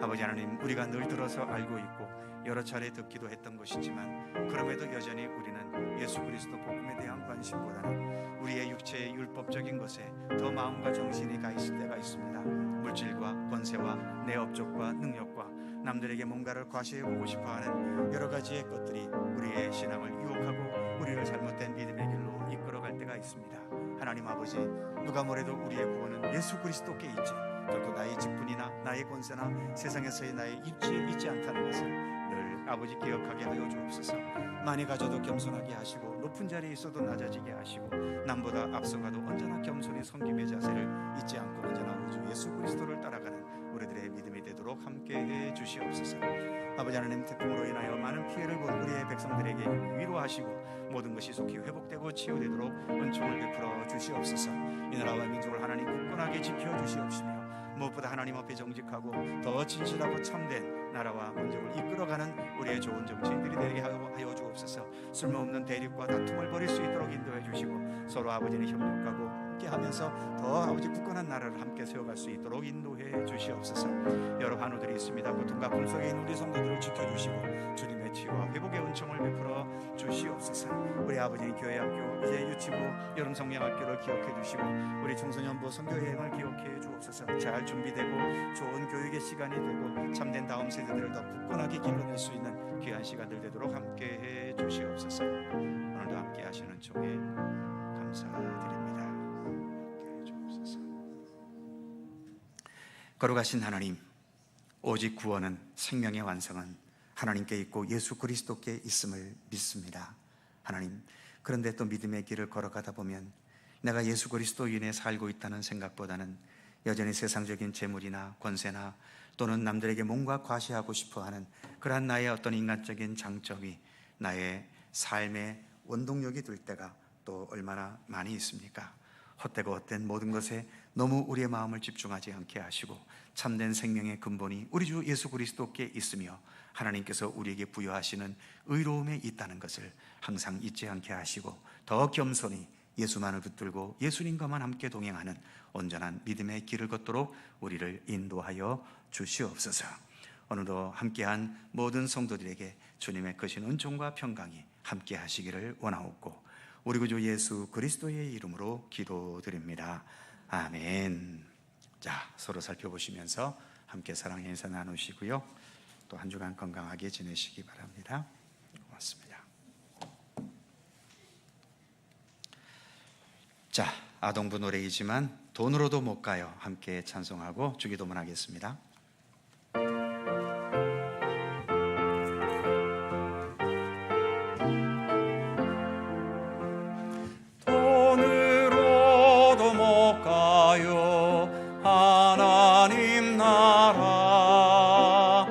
B: 아버지 하나님, 우리가 늘 들어서 알고 있고 여러 차례 듣기도 했던 것이지만 그럼에도 여전히 우리는 예수 그리스도 복음에 대한 관심보다는 우리의 육체의 율법적인 것에 더 마음과 정신이 가 있을 때가 있습니다. 물질과 권세와 내 업적과 능력과 남들에게 뭔가를 과시해보고 싶어하는 여러 가지의 것들이 우리의 신앙을 유혹하고 우리를 잘못된 믿음의 길로 이끌어갈 때가 있습니다. 하나님 아버지, 누가 뭐래도 우리의 구원은 예수 그리스도께 있지 결코 나의 직분이나 나의 권세나 세상에서의 나의 입지에 있지 않다는 것을 늘 아버지 기억하게 하여 주옵소서. 많이 가져도 겸손하게 하시고 높은 자리에 있어도 낮아지게 하시고 남보다 앞서가도 언제나 겸손히 섬김의 자세를 잊지 않고 언제나 우주 예수 그리스도를 따라가는 우리들의 믿음이 되도록 함께해 주시옵소서. 아버지 하나님, 태풍으로 인하여 많은 피해를 본 우리의 백성들에게 위로하시고 모든 것이 속히 회복되고 치유되도록 은총을 베풀어 주시옵소서. 이 나라와 민족을 하나님 굳건하게 지켜주시옵시며 무엇보다 하나님 앞에 정직하고 더 진실하고 참된 나라와 민족을 이끌어가는 우리의 좋은 정치인들이 되게 하여 주옵소서. 쓸모없는 대립과 다툼을 벌일 수 있도록 인도해 주시고 서로 아버지는 협력하고 함께하면서 더 아버지 굳건한 나라를 함께 세워갈 수 있도록 인도해 주시옵소서. 여러 환우들이 있습니다. 고통과 불 속에 있는 우리 성도들을 지켜주시고 주님의 치유와 회복의 은총을 베풀어 주시옵소서. 우리 아버지의 교회학교, 이제 유치부, 여름 성령학교를 기억해 주시고 우리 청소년부 선교여행을 기억해 주옵소서. 잘 준비되고 좋은 교육의 시간이 되고 참된 다음 세대들을 더 굳건하게 길러낼 수 있는 귀한 시간들 되도록 함께해 주시옵소서. 오늘도 함께 하시는 총에 감사드립니다. 함께해 주옵소서. 거룩하신 하나님, 오직 구원은, 생명의 완성은 하나님께 있고 예수 그리스도께 있음을 믿습니다. 하나님, 그런데 또 믿음의 길을 걸어가다 보면 내가 예수 그리스도 인해 살고 있다는 생각보다는 여전히 세상적인 재물이나 권세나 또는 남들에게 뭔가 과시하고 싶어하는 그러한 나의 어떤 인간적인 장점이 나의 삶의 원동력이 될 때가 또 얼마나 많이 있습니까? 헛되고 헛된 모든 것에 너무 우리의 마음을 집중하지 않게 하시고 참된 생명의 근본이 우리 주 예수 그리스도께 있으며 하나님께서 우리에게 부여하시는 의로움에 있다는 것을 항상 잊지 않게 하시고 더 겸손히 예수만을 붙들고 예수님과만 함께 동행하는 온전한 믿음의 길을 걷도록 우리를 인도하여 주시옵소서. 오늘도 함께한 모든 성도들에게 주님의 크신 은총과 평강이 함께 하시기를 원하옵고 우리 구주 예수 그리스도의 이름으로 기도드립니다. 아멘. 자, 서로 살펴보시면서 함께 사랑의 인사 나누시고요. 또 한 주간 건강하게 지내시기 바랍니다. 고맙습니다. 자, 아동부 노래이지만 돈으로도 못 가요. 함께 찬송하고 주기도문 하겠습니다.
C: 돈으로도 못 가요 하나님 나라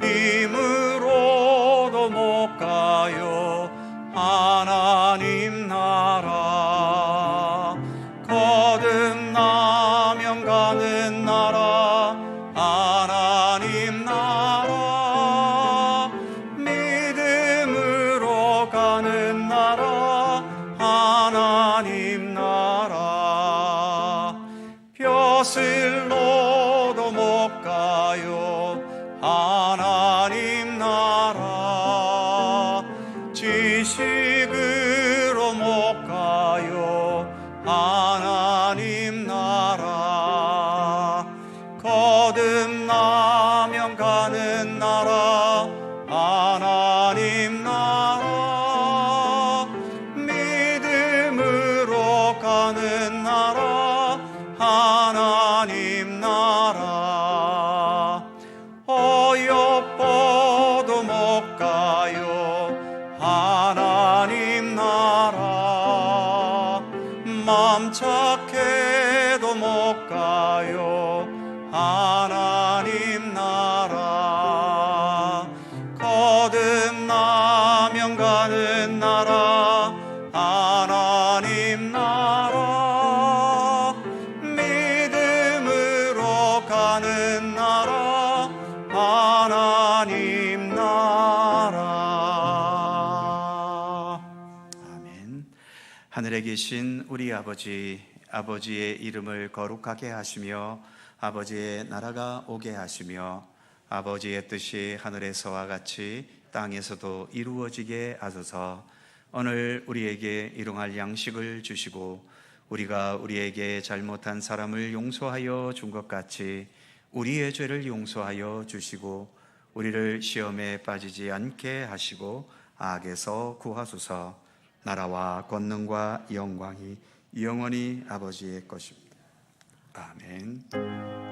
C: 힘으로도 못 가요 하나님 나라 거듭나면 가는 나라 하나님 나라 믿음으로 가는 나라 하나님 나라 벼슬로도 못 가요 하나님 나라 지식으로 못 가요 하나님 나라 거듭나면 가는 나라 하나님 나라 믿음으로 가는 나라 하나님 나라 어여뻐도 못 가요 하나님 나라 맘 착해도 못 가요 하나님 나라 거듭나면 가는 나라 하나님 나라 믿음으로 가는 나라 하나님 나라.
B: 아멘. 하늘에 계신 우리 아버지의 이름을 거룩하게 하시며 아버지의 나라가 오게 하시며 아버지의 뜻이 하늘에서와 같이 땅에서도 이루어지게 하소서. 오늘 우리에게 일용할 양식을 주시고 우리가 우리에게 잘못한 사람을 용서하여 준 것 같이 우리의 죄를 용서하여 주시고 우리를 시험에 빠지지 않게 하시고 악에서 구하소서. 나라와 권능과 영광이 영원히 아버지의 것입니다. 아멘.